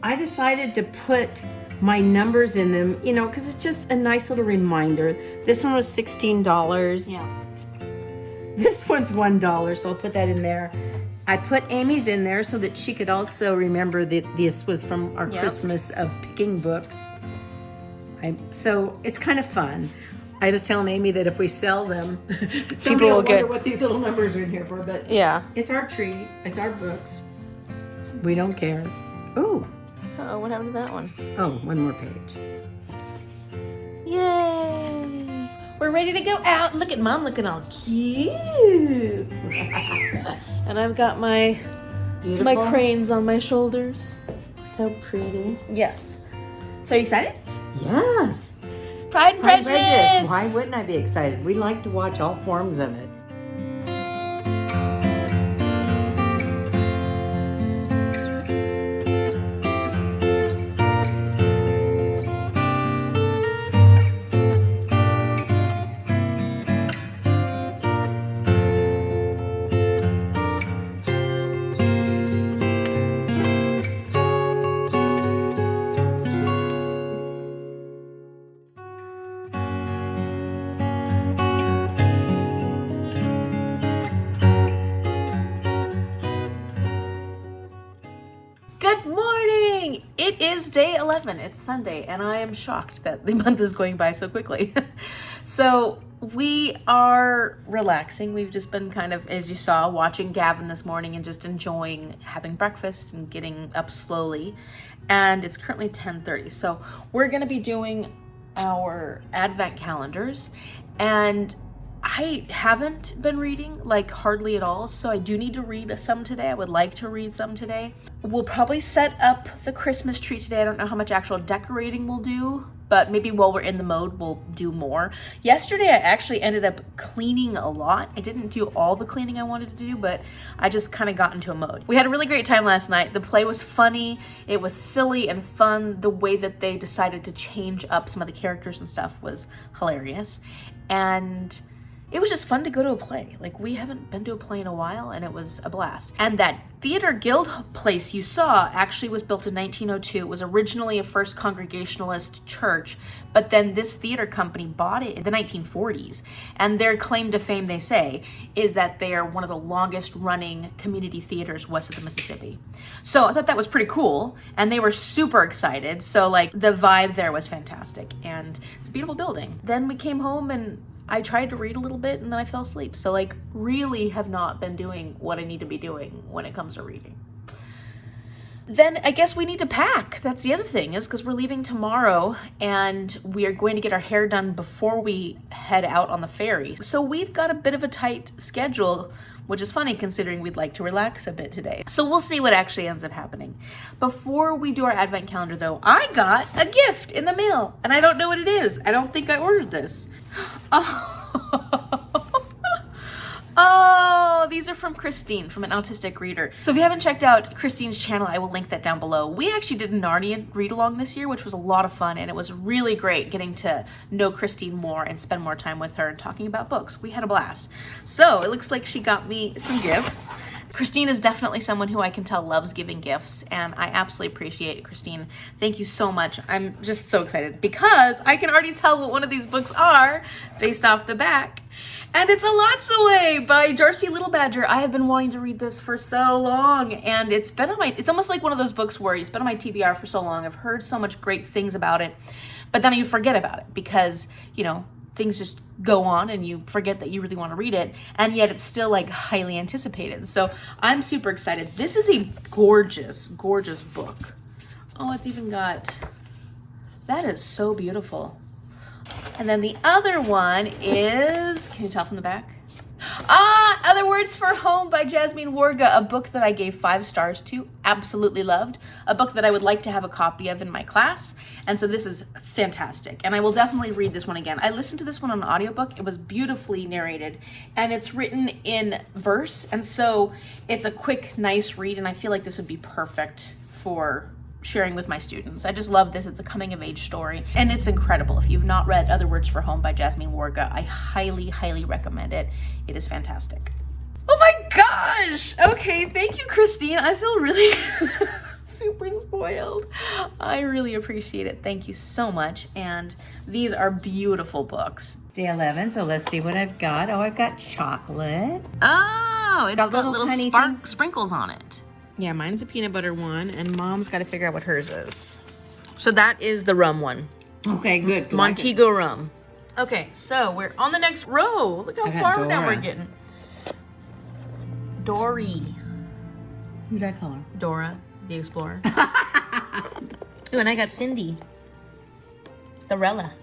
I decided to put my numbers in them, you know, because it's just a nice little reminder. This one was $16. Yeah. This one's $1, so I'll put that in there. I put Amy's in there so that she could also remember that this was from our Christmas of picking books. So it's kind of fun. I was telling Amy that if we sell them, somebody will wonder what these little numbers are in here for. But Yeah. it's our treat. It's our books. We don't care. Ooh. Oh, what happened to that one? Oh, one more page. Yay! We're ready to go out. Look at Mom looking all cute. And I've got my Beautiful. cranes on my shoulders. So pretty. Yes. So are you excited? Yes. Pride and Pride and Prejudice. Why wouldn't I be excited? We like to watch all forms of it. Good morning! It is day 11. It's Sunday, and I am shocked that the month is going by so quickly. So we are relaxing. We've just been kind of, as you saw, watching Gavin this morning and just enjoying having breakfast and getting up slowly. And it's currently 10:30. So we're going to be doing our advent calendars, and I haven't been reading, like, hardly at all, so I do need to read some today. I would like to read some today. We'll probably set up the Christmas tree today. I don't know how much actual decorating we'll do, but maybe while we're in the mode, we'll do more. Yesterday, I actually ended up cleaning a lot. I didn't do all the cleaning I wanted to do, but I just kind of got into a mode. We had a really great time last night. The play was funny. It was silly and fun. The way that they decided to change up some of the characters and stuff was hilarious. And it was just fun to go to a play. Like, we haven't been to a play in a while, and it was a blast. And that Theater Guild place you saw actually was built in 1902. It was originally a First Congregationalist church, but then this theater company bought it in the 1940s. And their claim to fame, they say, is that they are one of the longest running community theaters west of the Mississippi. So I thought that was pretty cool, and they were super excited. So, like, the vibe there was fantastic, and it's a beautiful building. Then we came home and I tried to read a little bit and then I fell asleep. So, like, really have not been doing what I need to be doing when it comes to reading. Then I guess we need to pack. That's the other thing, is because we're leaving tomorrow and we are going to get our hair done before we head out on the ferry. So we've got a bit of a tight schedule, which is funny considering we'd like to relax a bit today. So we'll see what actually ends up happening. Before we do our advent calendar though, I got a gift in the mail and I don't know what it is. I don't think I ordered this. Oh, these are from Christine, from an autistic reader. So if you haven't checked out Christine's channel, I will link that down below. We actually did a Narnia read along this year, which was a lot of fun, and it was really great getting to know Christine more and spend more time with her and talking about books. We had a blast. So it looks like she got me some gifts. Christine is definitely someone who I can tell loves giving gifts, and I absolutely appreciate it, Christine. Thank you so much. I'm just so excited because I can already tell what one of these books are based off the back. And it's A Lots Away by Darcy Little Badger. I have been wanting to read this for so long, and it's been on it's almost like one of those books where it's been on my TBR for so long. I've heard so much great things about it, but then you forget about it because, you know, things just go on and you forget that you really want to read it, and yet it's still like highly anticipated. So I'm super excited. This is a gorgeous, gorgeous book. Oh, it's even got, that is so beautiful. And then the other one is, can you tell from the back? Other Words for Home by Jasmine Warga, a book that I gave 5 stars to, absolutely loved, a book that I would like to have a copy of in my class, and so this is fantastic, and I will definitely read this one again. I listened to this one on an audiobook. It was beautifully narrated, and it's written in verse, and so it's a quick, nice read, and I feel like this would be perfect for sharing with my students. I just love this. It's a coming of age story and it's incredible. If you've not read Other Words for Home by Jasmine Warga, I highly, highly recommend it. It is fantastic. Oh my gosh! Okay, thank you, Christine. I feel really super spoiled. I really appreciate it. Thank you so much. And these are beautiful books. Day 11, so let's see what I've got. Oh, I've got chocolate. Oh, it's got little tiny sprinkles on it. Yeah, mine's a peanut butter one, and Mom's got to figure out what hers is. So that is the rum one. Okay, good. Montego rum. Okay, so we're on the next row. Look how far down we're getting. Dory. Who'd I call her? Dora, the Explorer. Ooh, and I got Cindy. The Rella.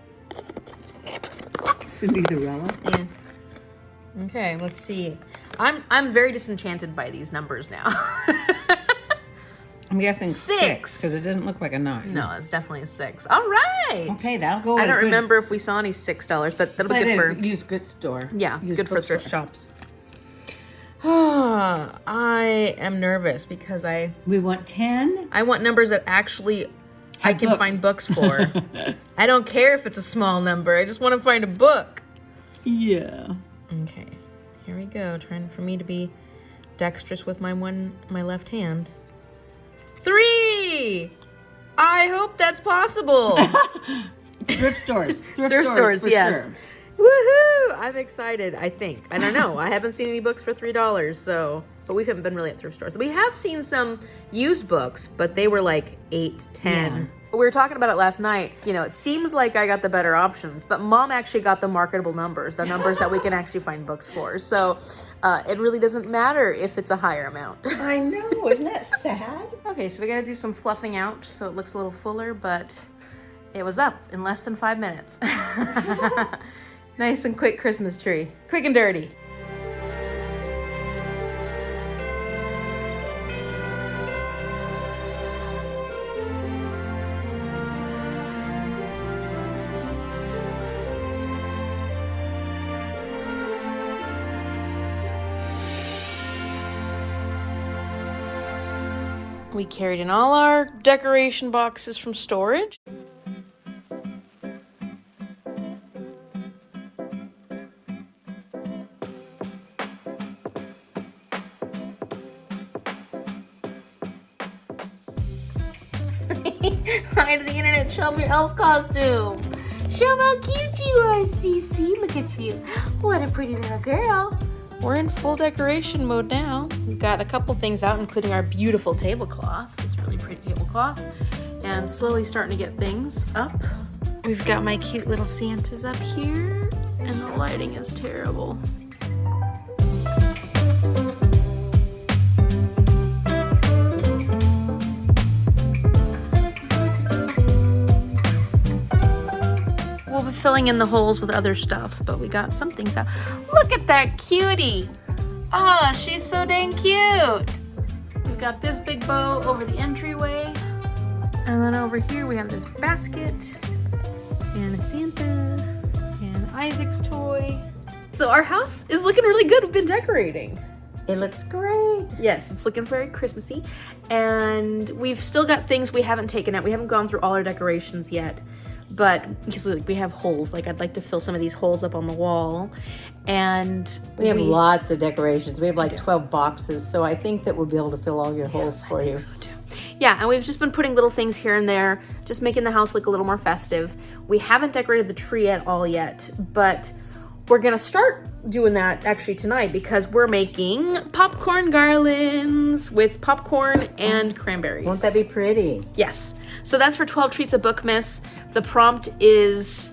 Cindy the Rella? Yeah. Okay, let's see. I'm very disenchanted by these numbers now. I'm guessing 6 because it doesn't look like a 9. No, it's definitely a 6. All right. Okay, that'll go. I don't remember if we saw any $6, but that'll be good for use good store. Yeah, Use good for bookstore. thrift shops. I am nervous because We want 10. I want numbers that actually I can books. find books for. I don't care if it's a small number. I just want to find a book. Yeah. Okay, here we go. Trying for me to be dexterous with my left hand. 3! I hope that's possible. Thrift stores. Thrift stores, for yes. sure. Woohoo! I'm excited, I think. I don't know. I haven't seen any books for $3, so... But we haven't been really at thrift stores. We have seen some used books, but they were like 8, 10. Yeah. We were talking about it last night. You know, it seems like I got the better options, but Mom actually got the marketable numbers, the numbers that we can actually find books for. So it really doesn't matter if it's a higher amount. I know. Isn't that sad? Okay, so we got to do some fluffing out so it looks a little fuller, but it was up in less than 5 minutes. Nice and quick Christmas tree. Quick and dirty. We carried in all our decoration boxes from storage. Hi to the internet, show me your elf costume. Show 'em how cute you are, Cece. Look at you. What a pretty little girl. We're in full decoration mode now. We've got a couple things out, including our beautiful tablecloth. This really pretty tablecloth. And slowly starting to get things up. We've got my cute little Santas up here, and the lighting is terrible. We'll be filling in the holes with other stuff, but we got some things out. Look at that cutie. Oh, she's so dang cute. We've got this big bow over the entryway. And then over here we have this basket and a Santa and Isaac's toy. So our house is looking really good. We've been decorating. It looks great. Yes, it's looking very Christmassy. And we've still got things we haven't taken out. We haven't gone through all our decorations yet. But because like, we have holes, like I'd like to fill some of these holes up on the wall. And We have lots of decorations. We have like 12 boxes, so I think that we'll be able to fill all your holes for you. So too. Yeah, and we've just been putting little things here and there, just making the house look a little more festive. We haven't decorated the tree at all yet, but we're gonna start doing that actually tonight because we're making popcorn garlands with popcorn and cranberries. Won't that be pretty? Yes. So that's for 12 Treats of Bookmas. The prompt is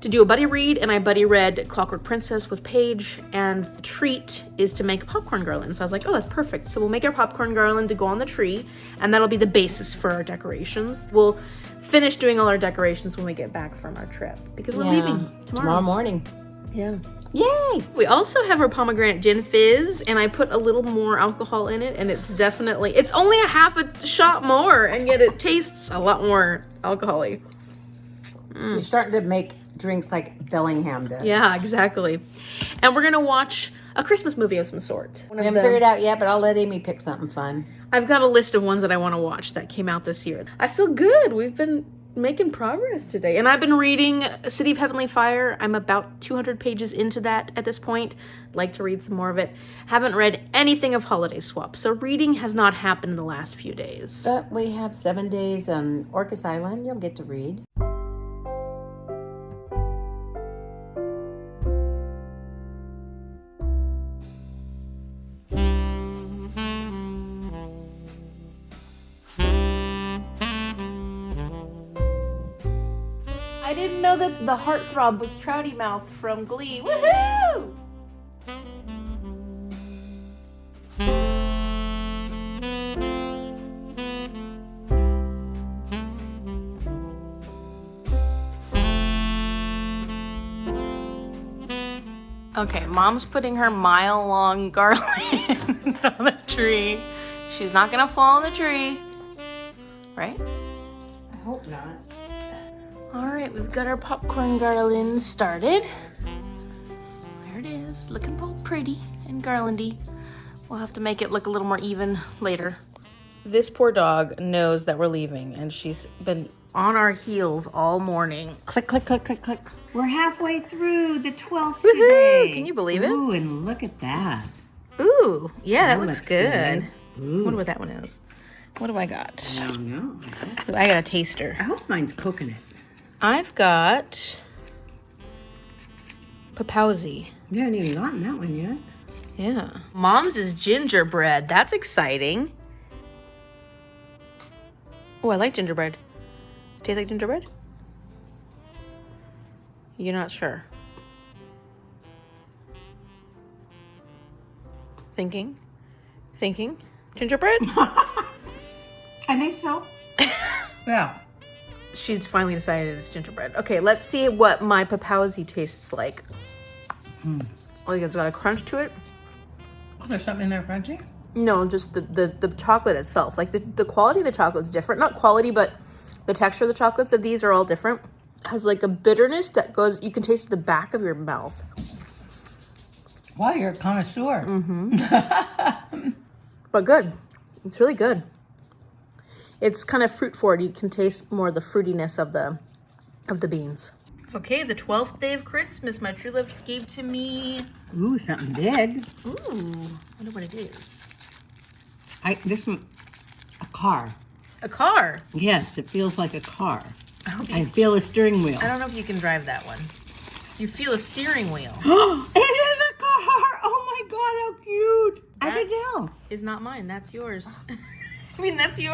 to do a buddy read, and I buddy read Clockwork Princess with Paige, and the treat is to make a popcorn garland. So I was like, oh, that's perfect. So we'll make our popcorn garland to go on the tree, and that'll be the basis for our decorations. We'll finish doing all our decorations when we get back from our trip, because we're leaving tomorrow morning. Yeah. Yay! We also have our pomegranate gin fizz, and I put a little more alcohol in it, and it's only a half a shot more, and yet it tastes a lot more alcohol-y. You're starting to make drinks like Bellingham does. Yeah, exactly. And we're gonna watch a Christmas movie of some sort. We haven't figured it out yet, but I'll let Amy pick something fun. I've got a list of ones that I want to watch that came out this year. I feel good. We've been making progress today. And I've been reading City of Heavenly Fire. I'm about 200 pages into that at this point. Like to read some more of it. Haven't read anything of Holiday Swap, so reading has not happened in the last few days. But we have 7 days on Orcas Island. You'll get to read. I didn't know that the heartthrob was Trouty Mouth from Glee. Woohoo! Okay, Mom's putting her mile-long garland on the tree. She's not gonna fall on the tree, right? I hope not. All right, we've got our popcorn garland started. There it is, looking all pretty and garlandy. We'll have to make it look a little more even later. This poor dog knows that we're leaving, and she's been on our heels all morning. Click, click, click, click, click. We're halfway through the 12th Woohoo! today. Can you believe it? Ooh, and look at that. Ooh, yeah, that looks looks good. good. I Ooh. wonder what that one is. What do I got? I don't know. Ooh, I got a taster. I hope mine's coconut. I've got Papawzi. You haven't even gotten that one yet. Yeah. Mom's is gingerbread. That's exciting. Oh, I like gingerbread. Does it taste like gingerbread? You're not sure. Thinking? Gingerbread? I think so. Yeah. She's finally decided it's gingerbread. Okay, let's see what my Papawzi tastes like. Oh, it's got a crunch to it. Oh, there's something in there crunchy? No, just the chocolate itself. Like the quality of the chocolate's different. Not quality, but the texture of the chocolates of these are all different. It has like a bitterness that goes, you can taste the back of your mouth. Wow, you're a connoisseur. But good. It's really good. It's kind of fruit forward. You can taste more of the fruitiness of the beans. Okay, the 12th day of Christmas, my true love gave to me. Ooh, something big. Ooh, I wonder what it is. This one, a car. A car. Yes, it feels like a car. Okay. I feel a steering wheel. I don't know if you can drive that one. You feel a steering wheel. It is a car! Oh my god, how cute! I can tell. Is not mine. That's yours. I mean, that's mine.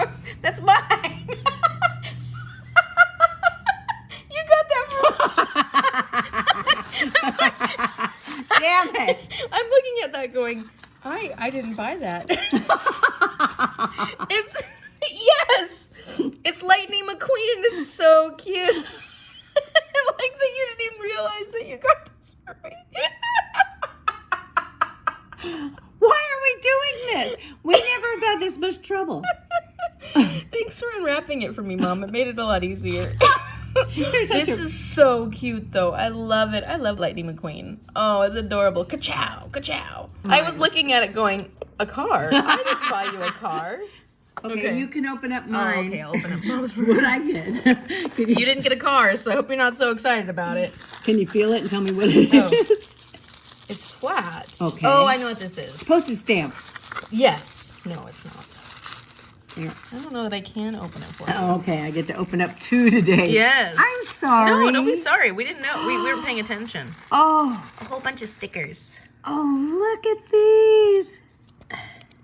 You got that from... Damn it! I'm looking at that going, I didn't buy that. Yes! It's Lightning McQueen and it's so cute. I like that you didn't even realize that you got this for me. Why are we doing this? We never have had this much trouble. Thanks for unwrapping it for me, Mom. It made it a lot easier. This is so cute, though. I love it. I love Lightning McQueen. Oh, it's adorable. Ka-chow, ka-chow. I was looking at it going, a car? I didn't buy you a car. Okay, you can open up mine. Oh, okay, I'll open up Mom's for What I get. You didn't get a car, so I hope you're not so excited about it. Can you feel it and tell me what it Oh. is? It's flat. Okay. Oh, I know what this is. Postage stamp. Yes. No, it's not. Here. I don't know that I can open it for you. Oh, okay, I get to open up 2 today. Yes. I'm sorry. No, don't be sorry. We didn't know. We weren't paying attention. Oh, A whole bunch of stickers. look at these.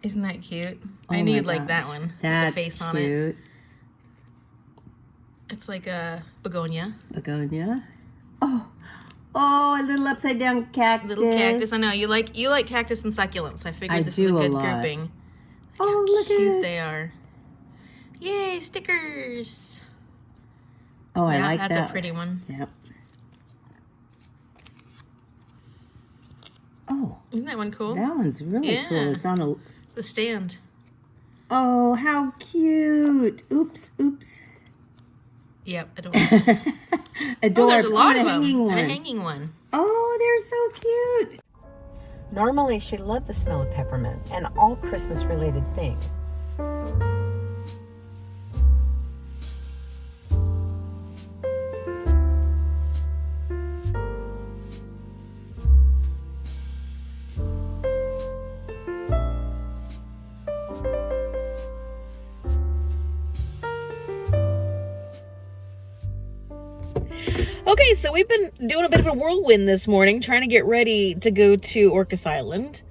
Isn't that cute? Oh I knew my you'd like that gosh. one. That's the face on it. cute. It's like a begonia. Begonia. Oh, a little upside down cactus. Little cactus. I know you like cactus and succulents. I figured I this do was a a good lot. grouping. Oh, look at Cute it. they are. Yay, stickers. Oh, I Yeah, like that's that. a pretty one. Yep. Oh, Isn't that one cool? that one's really Yeah. cool. It's on a... The stand. Oh, how cute. Oops. Yep, I don't. A door. Oh, there's a lot and of a them. hanging one. And a hanging one. Oh, they're so cute. Normally, she loved the smell of peppermint and all Christmas-related things. Okay, so we've been doing a bit of a whirlwind this morning, trying to get ready to go to Orcas Island.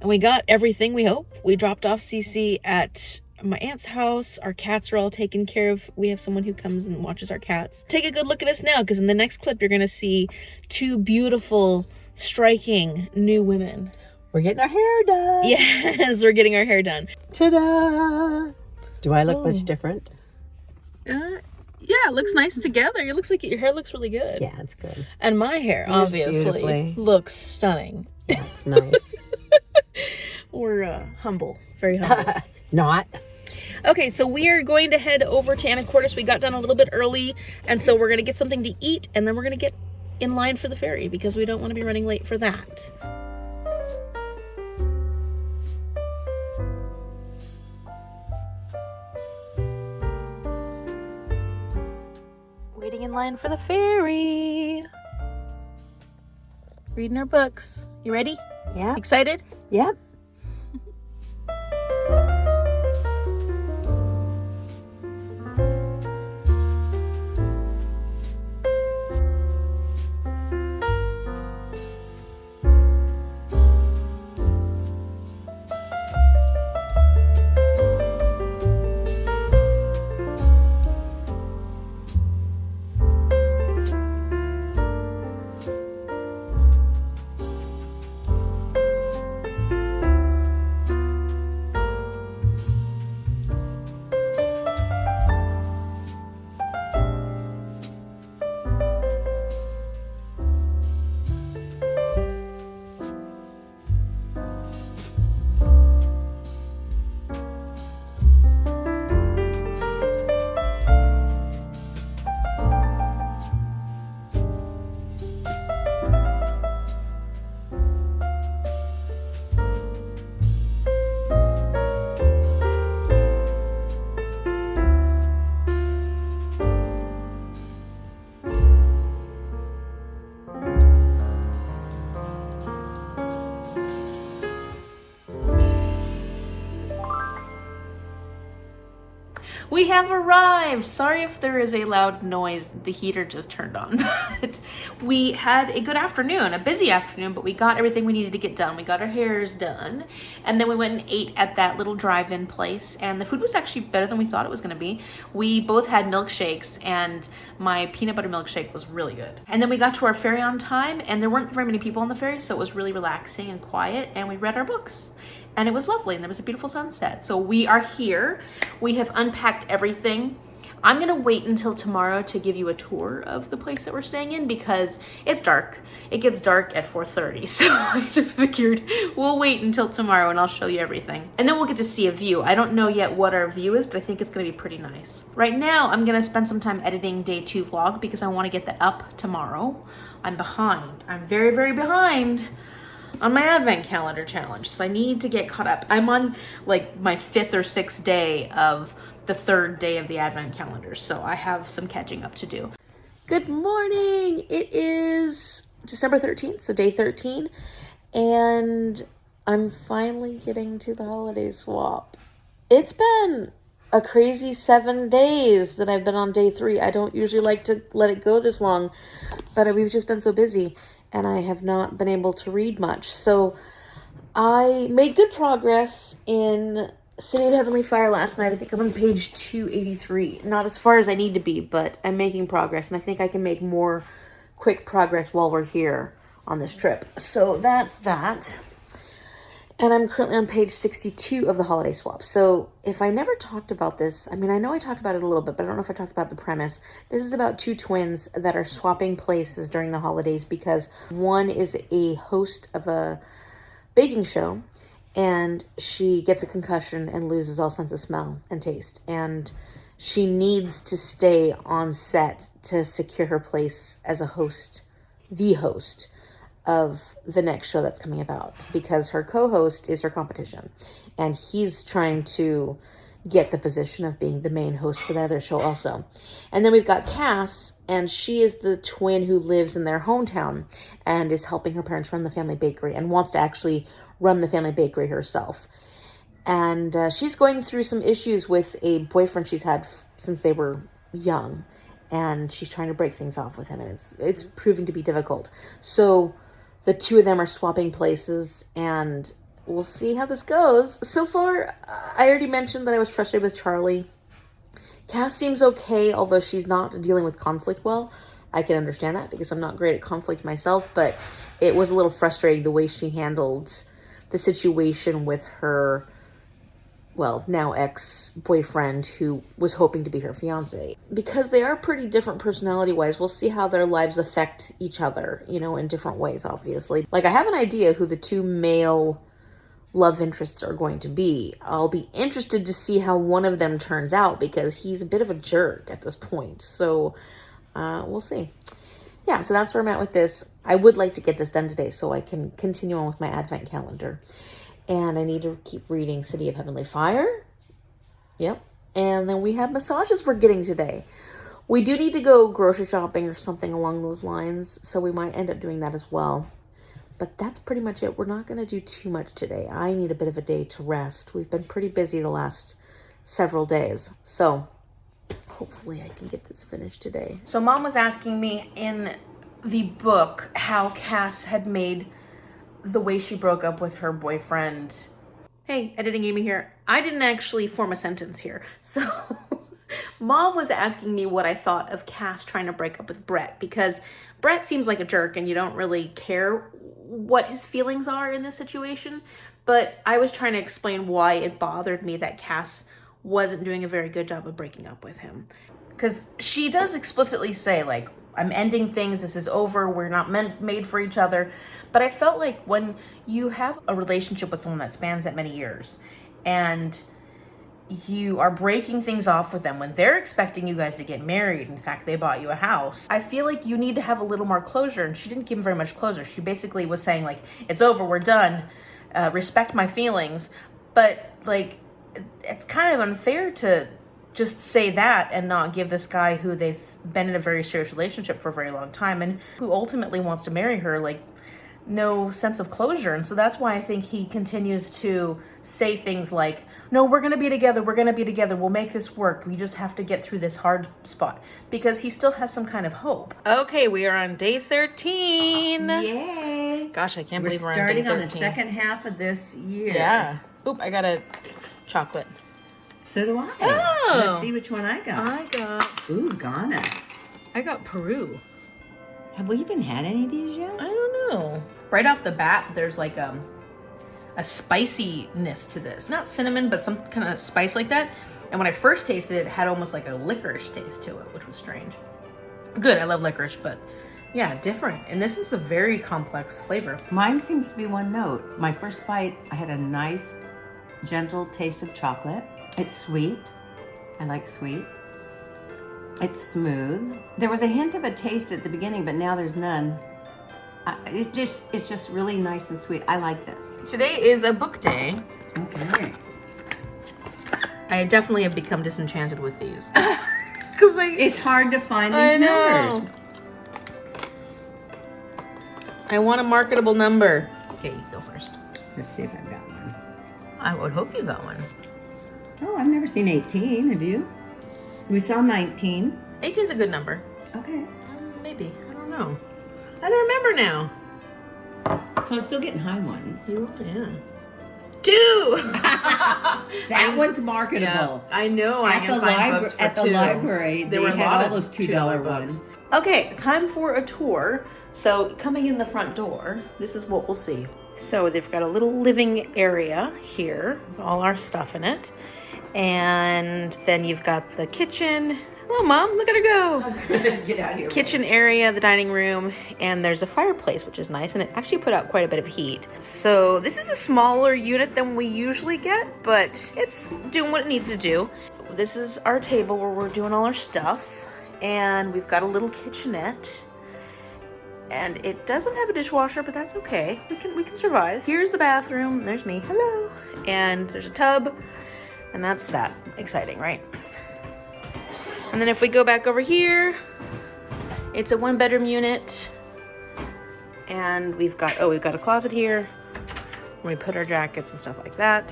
And we got everything, we hope. We dropped off Cece at my aunt's house. Our cats are all taken care of. We have someone who comes and watches our cats. Take a good look at us now, because in the next clip, you're going to see two beautiful, striking new women. We're getting our hair done. Yes, we're getting our hair done. Ta-da! Do I look much different? Yeah, it looks nice together. It looks like your hair looks really good. Yeah, it's good. And my hair, Yours obviously, beautifully. looks stunning. That's nice. We're humble, very humble. Not. Okay, so we are going to head over to Anacortes. We got done a little bit early, and so we're going to get something to eat, and then we're going to get in line for the ferry because we don't want to be running late for that. Waiting in line for the ferry. Reading our books. You ready? Yeah. Excited? Yep. We have arrived! Sorry if there is a loud noise. The heater just turned on. But we had a good afternoon, a busy afternoon, but we got everything we needed to get done. We got our hairs done, and then we went and ate at that little drive-in place, and the food was actually better than we thought it was going to be. We both had milkshakes, and my peanut butter milkshake was really good. And then we got to our ferry on time, and there weren't very many people on the ferry, so it was really relaxing and quiet, and we read our books. And it was lovely, and there was a beautiful sunset. So we are here. We have unpacked everything. I'm gonna wait until tomorrow to give you a tour of the place that we're staying in because it's dark. It gets dark at 4:30, so I just figured we'll wait until tomorrow and I'll show you everything. And then we'll get to see a view. I don't know yet what our view is, but I think it's gonna be pretty nice. Right now, I'm gonna spend some time editing day 2 vlog because I wanna get that up tomorrow. I'm behind. I'm very, very behind on my advent calendar challenge, so I need to get caught up. I'm on like my 5th or 6th day of the 3rd day of the advent calendar, so I have some catching up to do. Good morning! It is December 13th, so day 13, and I'm finally getting to the holiday swap. It's been a crazy 7 days that I've been on day 3. I don't usually like to let it go this long, but we've just been so busy. And I have not been able to read much. So I made good progress in City of Heavenly Fire last night. I think I'm on page 283. Not as far as I need to be, but I'm making progress. And I think I can make more quick progress while we're here on this trip. So that's that. And I'm currently on page 62 of the holiday swap. So if I never talked about this, I mean, I know I talked about it a little bit, but I don't know if I talked about the premise. This is about two twins that are swapping places during the holidays because one is a host of a baking show and she gets a concussion and loses all sense of smell and taste. And she needs to stay on set to secure her place as a host, the host of the next show that's coming about, because her co-host is her competition and he's trying to get the position of being the main host for the other show also. And then we've got Cass, and she is the twin who lives in their hometown and is helping her parents run the family bakery and wants to actually run the family bakery herself. And she's going through some issues with a boyfriend she's had since they were young, and she's trying to break things off with him, and it's proving to be difficult. So the two of them are swapping places, and we'll see how this goes. So far, I already mentioned that I was frustrated with Charlie. Cass seems okay, although she's not dealing with conflict well. I can understand that because I'm not great at conflict myself, but it was a little frustrating the way she handled the situation with her, well, now ex-boyfriend who was hoping to be her fiance. Because they are pretty different personality-wise, we'll see how their lives affect each other, you know, in different ways, obviously. Like, I have an idea who the two male love interests are going to be. I'll be interested to see how one of them turns out because he's a bit of a jerk at this point. So, we'll see. Yeah, so that's where I'm at with this. I would like to get this done today so I can continue on with my advent calendar. And I need to keep reading City of Heavenly Fire. Yep. And then we have massages we're getting today. We do need to go grocery shopping or something along those lines, so we might end up doing that as well. But that's pretty much it. We're not going to do too much today. I need a bit of a day to rest. We've been pretty busy the last several days. So hopefully I can get this finished today. So Mom was asking me in the book how Cass had made the way she broke up with her boyfriend. Hey, editing Amy here. I didn't actually form a sentence here. So Mom was asking me what I thought of Cass trying to break up with Brett, because Brett seems like a jerk and you don't really care what his feelings are in this situation. But I was trying to explain why it bothered me that Cass wasn't doing a very good job of breaking up with him. Because she does explicitly say, like, I'm ending things, this is over, we're not made for each other. But I felt like when you have a relationship with someone that spans that many years and you are breaking things off with them when they're expecting you guys to get married, in fact, they bought you a house, I feel like you need to have a little more closure. And she didn't give him very much closure. She basically was saying, like, it's over, we're done, respect my feelings. But, like, it's kind of unfair to just say that and not give this guy who they've been in a very serious relationship for a very long time and who ultimately wants to marry her, like, no sense of closure. And so that's why I think he continues to say things like, no, we're going to be together, we'll make this work, we just have to get through this hard spot, because he still has some kind of hope. Okay, we are on day 13. Yay! Gosh, I can't believe we're on day 13. Starting on the second half of this year. Yeah. Oop, I got a chocolate. So do I. Oh. Let's see which one I got. Ooh, Ghana. I got Peru. Have we even had any of these yet? I don't know. Right off the bat, there's like a spiciness to this. Not cinnamon, but some kind of spice like that. And when I first tasted it, it had almost like a licorice taste to it, which was strange. Good, I love licorice, but yeah, different. And this is a very complex flavor. Mine seems to be one note. My first bite, I had a nice, gentle taste of chocolate. It's sweet. I like sweet. It's smooth. There was a hint of a taste at the beginning, but now there's none. It's just really nice and sweet. I like this. Today is a book day. Okay. I definitely have become disenchanted with these. It's hard to find these numbers. I want a marketable number. Okay, you go first. Let's see if I've got one. I would hope you got one. Oh, I've never seen 18. Have you? We saw 19. 18's a good number. Okay. Maybe. I don't know. I don't remember now. So I'm still getting high ones. Yeah. 2! That one's marketable. Yeah, I know. I can find books for at the $2. library, they were a had lot all those $2 ones. Okay, time for a tour. So coming in the front door, this is what we'll see. So they've got a little living area here with all our stuff in it. And then you've got the kitchen. Hello, Mom. Look at her go. Get out of here. Kitchen area, the dining room, and there's a fireplace, which is nice. And it actually put out quite a bit of heat. So this is a smaller unit than we usually get, but it's doing what it needs to do. This is our table where we're doing all our stuff. And we've got a little kitchenette. And it doesn't have a dishwasher, but that's okay. We can survive. Here's the bathroom. There's me. Hello. And there's a tub. And that's that. Exciting, right? And then if we go back over here, it's a 1-bedroom unit. And we've got a closet here where we put our jackets and stuff like that.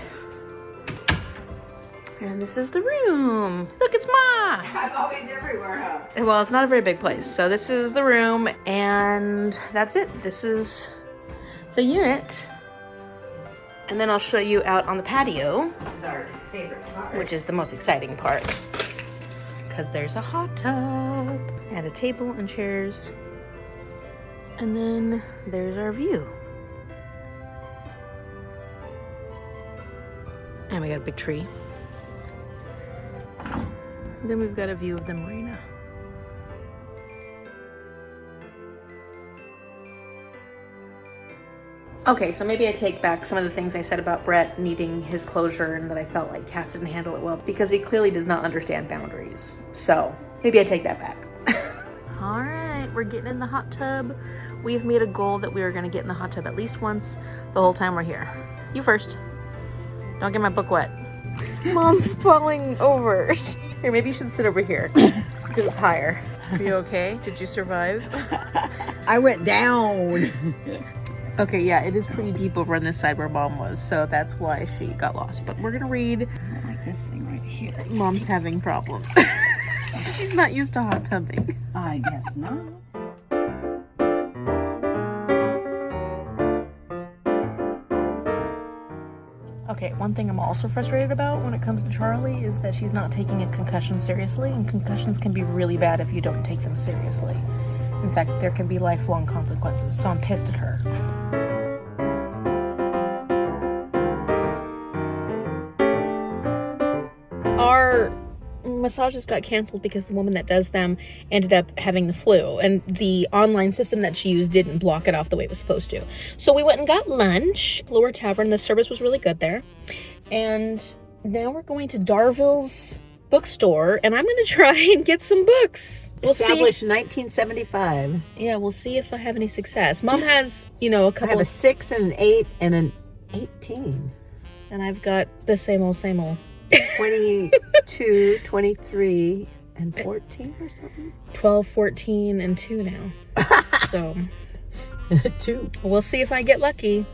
And this is the room. Look, it's Ma. I'm always everywhere, huh? Well, it's not a very big place. So this is the room, and that's it. This is the unit. And then I'll show you out on the patio, This is our favorite part. which is the most exciting part. Because there's a hot tub and a table and chairs. And then there's our view. And we got a big tree. Then we've got a view of the marina. Okay, so maybe I take back some of the things I said about Brett needing his closure and that I felt like Cass didn't handle it well because he clearly does not understand boundaries. So maybe I take that back. All right, we're getting in the hot tub. We've made a goal that we are gonna get in the hot tub at least once the whole time we're here. You first. Don't get my book wet. Mom's falling over. Here, maybe you should sit over here because it's higher. Are you okay? Did you survive? I went down. Okay, yeah, it is pretty deep over on this side where Mom was, so that's why she got lost. But we're gonna read. I like this thing right here. Mom's having problems. She's not used to hot tubbing. I guess not. Okay, one thing I'm also frustrated about when it comes to Charlie is that she's not taking a concussion seriously, and concussions can be really bad if you don't take them seriously. In fact, there can be lifelong consequences, so I'm pissed at her. Our massages got canceled because the woman that does them ended up having the flu, and the online system that she used didn't block it off the way it was supposed to. So we went and got lunch, Lower Tavern. The service was really good there. And now we're going to Darville's bookstore, and I'm going to try and get some books. We'll Established see. in 1975. Yeah, we'll see if I have any success. Mom has, a I couple have a of, 6 and an 8 and an 18. and I've got the same old, same old. 22, 23, and 14 or something? 12, 14, and 2 now. So 2. we'll see if I get lucky.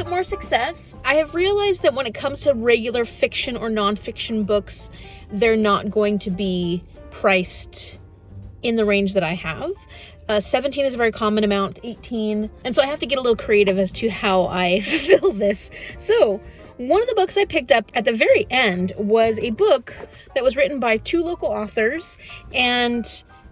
More success. I have realized that when it comes to regular fiction or nonfiction books, they're not going to be priced in the range that I have. 17 is a very common amount, 18. And so I have to get a little creative as to how I fulfill this. So one of the books I picked up at the very end was a book that was written by 2 local authors, and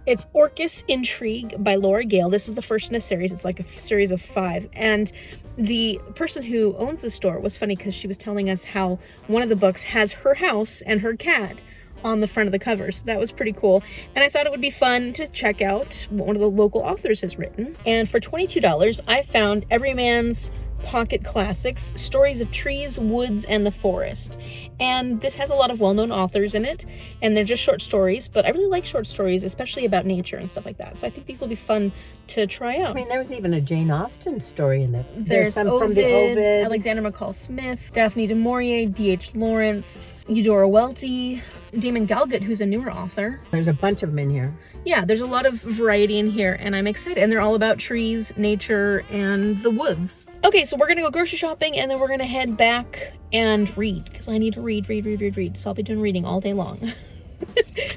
it's Orcas Intrigue by Laura Gale. This is the first in a series. It's like a series of 5. And the person who owns the store was funny because she was telling us how one of the books has her house and her cat on the front of the cover. So that was pretty cool. And I thought it would be fun to check out what one of the local authors has written. And for $22, I found Everyman's Pocket Classics, Stories of Trees, Woods, and the Forest. And this has a lot of well-known authors in it, and they're just short stories, but I really like short stories, especially about nature and stuff like that. So I think these will be fun to try out. I mean, there was even a Jane Austen story in there. There's some Ovid, from the Ovid. Alexander McCall Smith, Daphne du Maurier, D.H. Lawrence, Eudora Welty, Damon Galgut, who's a newer author. There's a bunch of them in here. Yeah, there's a lot of variety in here, and I'm excited. And they're all about trees, nature, and the woods. Okay, so we're gonna go grocery shopping, and then we're gonna head back and read, because I need to read. So I'll be doing reading all day long.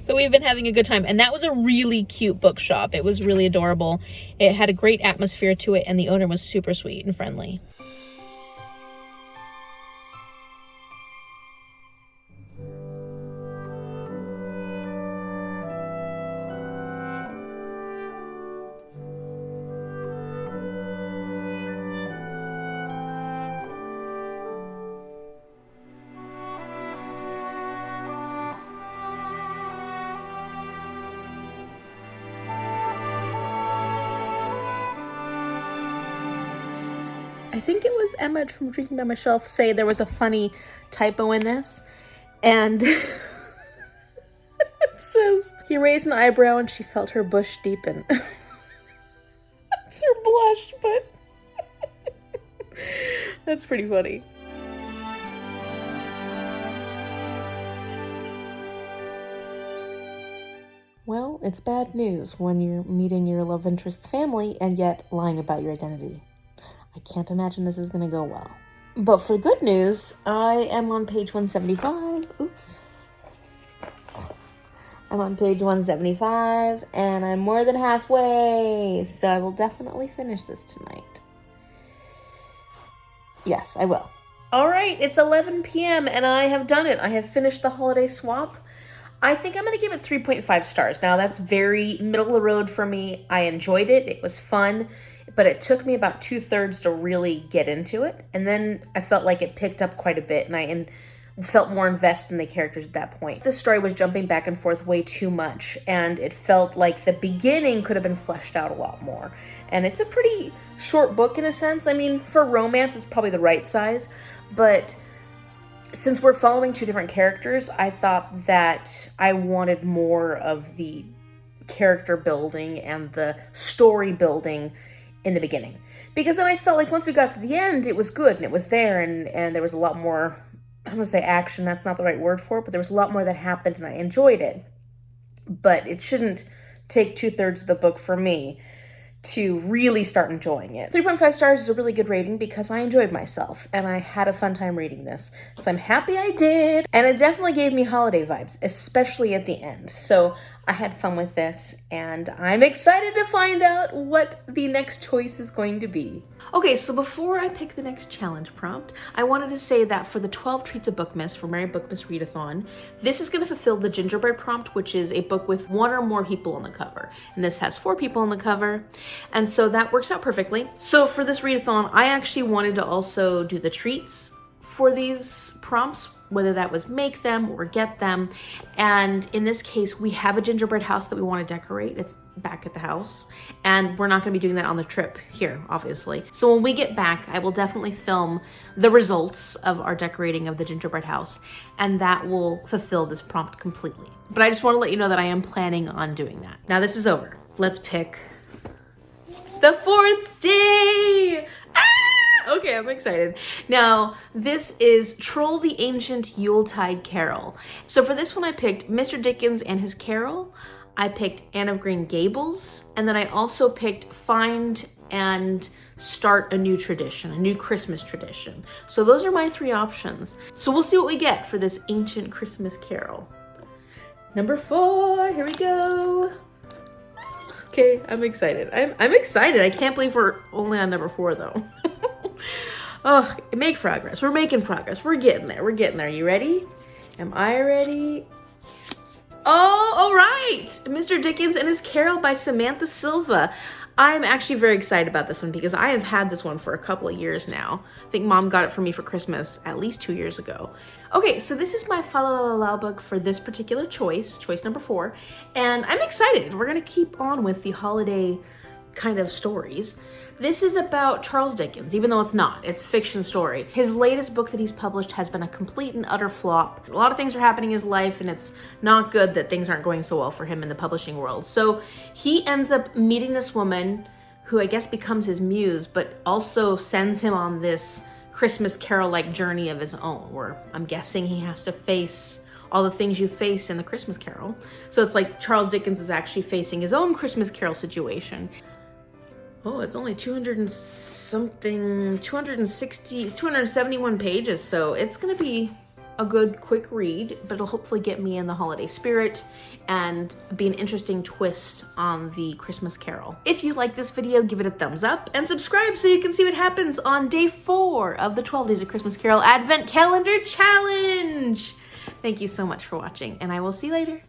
But we've been having a good time, and that was a really cute bookshop. It was really adorable. It had a great atmosphere to it, and the owner was super sweet and friendly. I think it was Emma from Drinking by My Shelf say there was a funny typo in this, and it says, he raised an eyebrow and she felt her bush deepen. That's her blush, but that's pretty funny. Well, it's bad news when you're meeting your love interest's family and yet lying about your identity. I can't imagine this is going to go well. But for good news, I am on page 175. Oops. I'm on page 175, and I'm more than halfway, so I will definitely finish this tonight. Yes, I will. All right, it's 11 p.m., and I have done it. I have finished the holiday swap. I think I'm going to give it 3.5 stars. Now, that's very middle of the road for me. I enjoyed it. It was fun. But it took me about 2/3 to really get into it. And then I felt like it picked up quite a bit, and I felt more invested in the characters at that point. This story was jumping back and forth way too much, and it felt like the beginning could have been fleshed out a lot more. And it's a pretty short book in a sense. I mean, for romance, it's probably the right size. But since we're following two different characters, I thought that I wanted more of the character building and the story building in the beginning, because then I felt like once we got to the end, it was good and it was there, and there was a lot more, I'm gonna say action, that's not the right word for it, but there was a lot more that happened and I enjoyed it. But it shouldn't take 2/3 of the book for me to really start enjoying it. 3.5 stars is a really good rating because I enjoyed myself and I had a fun time reading this. So I'm happy I did. And it definitely gave me holiday vibes, especially at the end. So I had fun with this and I'm excited to find out what the next choice is going to be. Okay, so before I pick the next challenge prompt, I wanted to say that for the 12 Treats of Bookmas for Merry Bookmas Readathon, this is going to fulfill the gingerbread prompt, which is a book with one or more people on the cover. And this has 4 people on the cover, and so that works out perfectly. So for this readathon, I actually wanted to also do the treats for these prompts, whether that was make them or get them. And in this case, we have a gingerbread house that we want to decorate. It's back at the house, and we're not going to be doing that on the trip here, obviously. So when we get back, I will definitely film the results of our decorating of the gingerbread house, and that will fulfill this prompt completely. But I just want to let you know that I am planning on doing that. Now this is over. Let's pick the 4th day. Okay, I'm excited. Now, this is Troll the Ancient Yuletide Carol. So for this one, I picked Mr. Dickens and His Carol. I picked Anne of Green Gables. And then I also picked Find and Start a New Tradition, a new Christmas tradition. So those are my 3 options. So we'll see what we get for this ancient Christmas carol. Number 4, here we go. Okay, I'm excited. I'm excited. I can't believe we're only on number 4 though. Oh, make progress. We're making progress. We're getting there. We're getting there. You ready? Am I ready? Oh, all right. Mr. Dickens and His Carol by Samantha Silva. I'm actually very excited about this one because I have had this one for a couple of years now. I think Mom got it for me for Christmas at least 2 years ago. Okay, so this is my Fa La La La book for this particular choice number 4. And I'm excited. We're going to keep on with the holiday kind of stories. This is about Charles Dickens, even though it's not. It's a fiction story. His latest book that he's published has been a complete and utter flop. A lot of things are happening in his life, and it's not good that things aren't going so well for him in the publishing world. So he ends up meeting this woman who I guess becomes his muse, but also sends him on this Christmas Carol-like journey of his own, where I'm guessing he has to face all the things you face in the Christmas Carol. So it's like Charles Dickens is actually facing his own Christmas Carol situation. Oh, it's only 271 pages, so it's gonna be a good quick read, but it'll hopefully get me in the holiday spirit and be an interesting twist on the Christmas Carol. If you like this video, give it a thumbs up and subscribe so you can see what happens on day 4 of the 12 Days of Christmas Carol Advent Calendar Challenge. Thank you so much for watching, and I will see you later.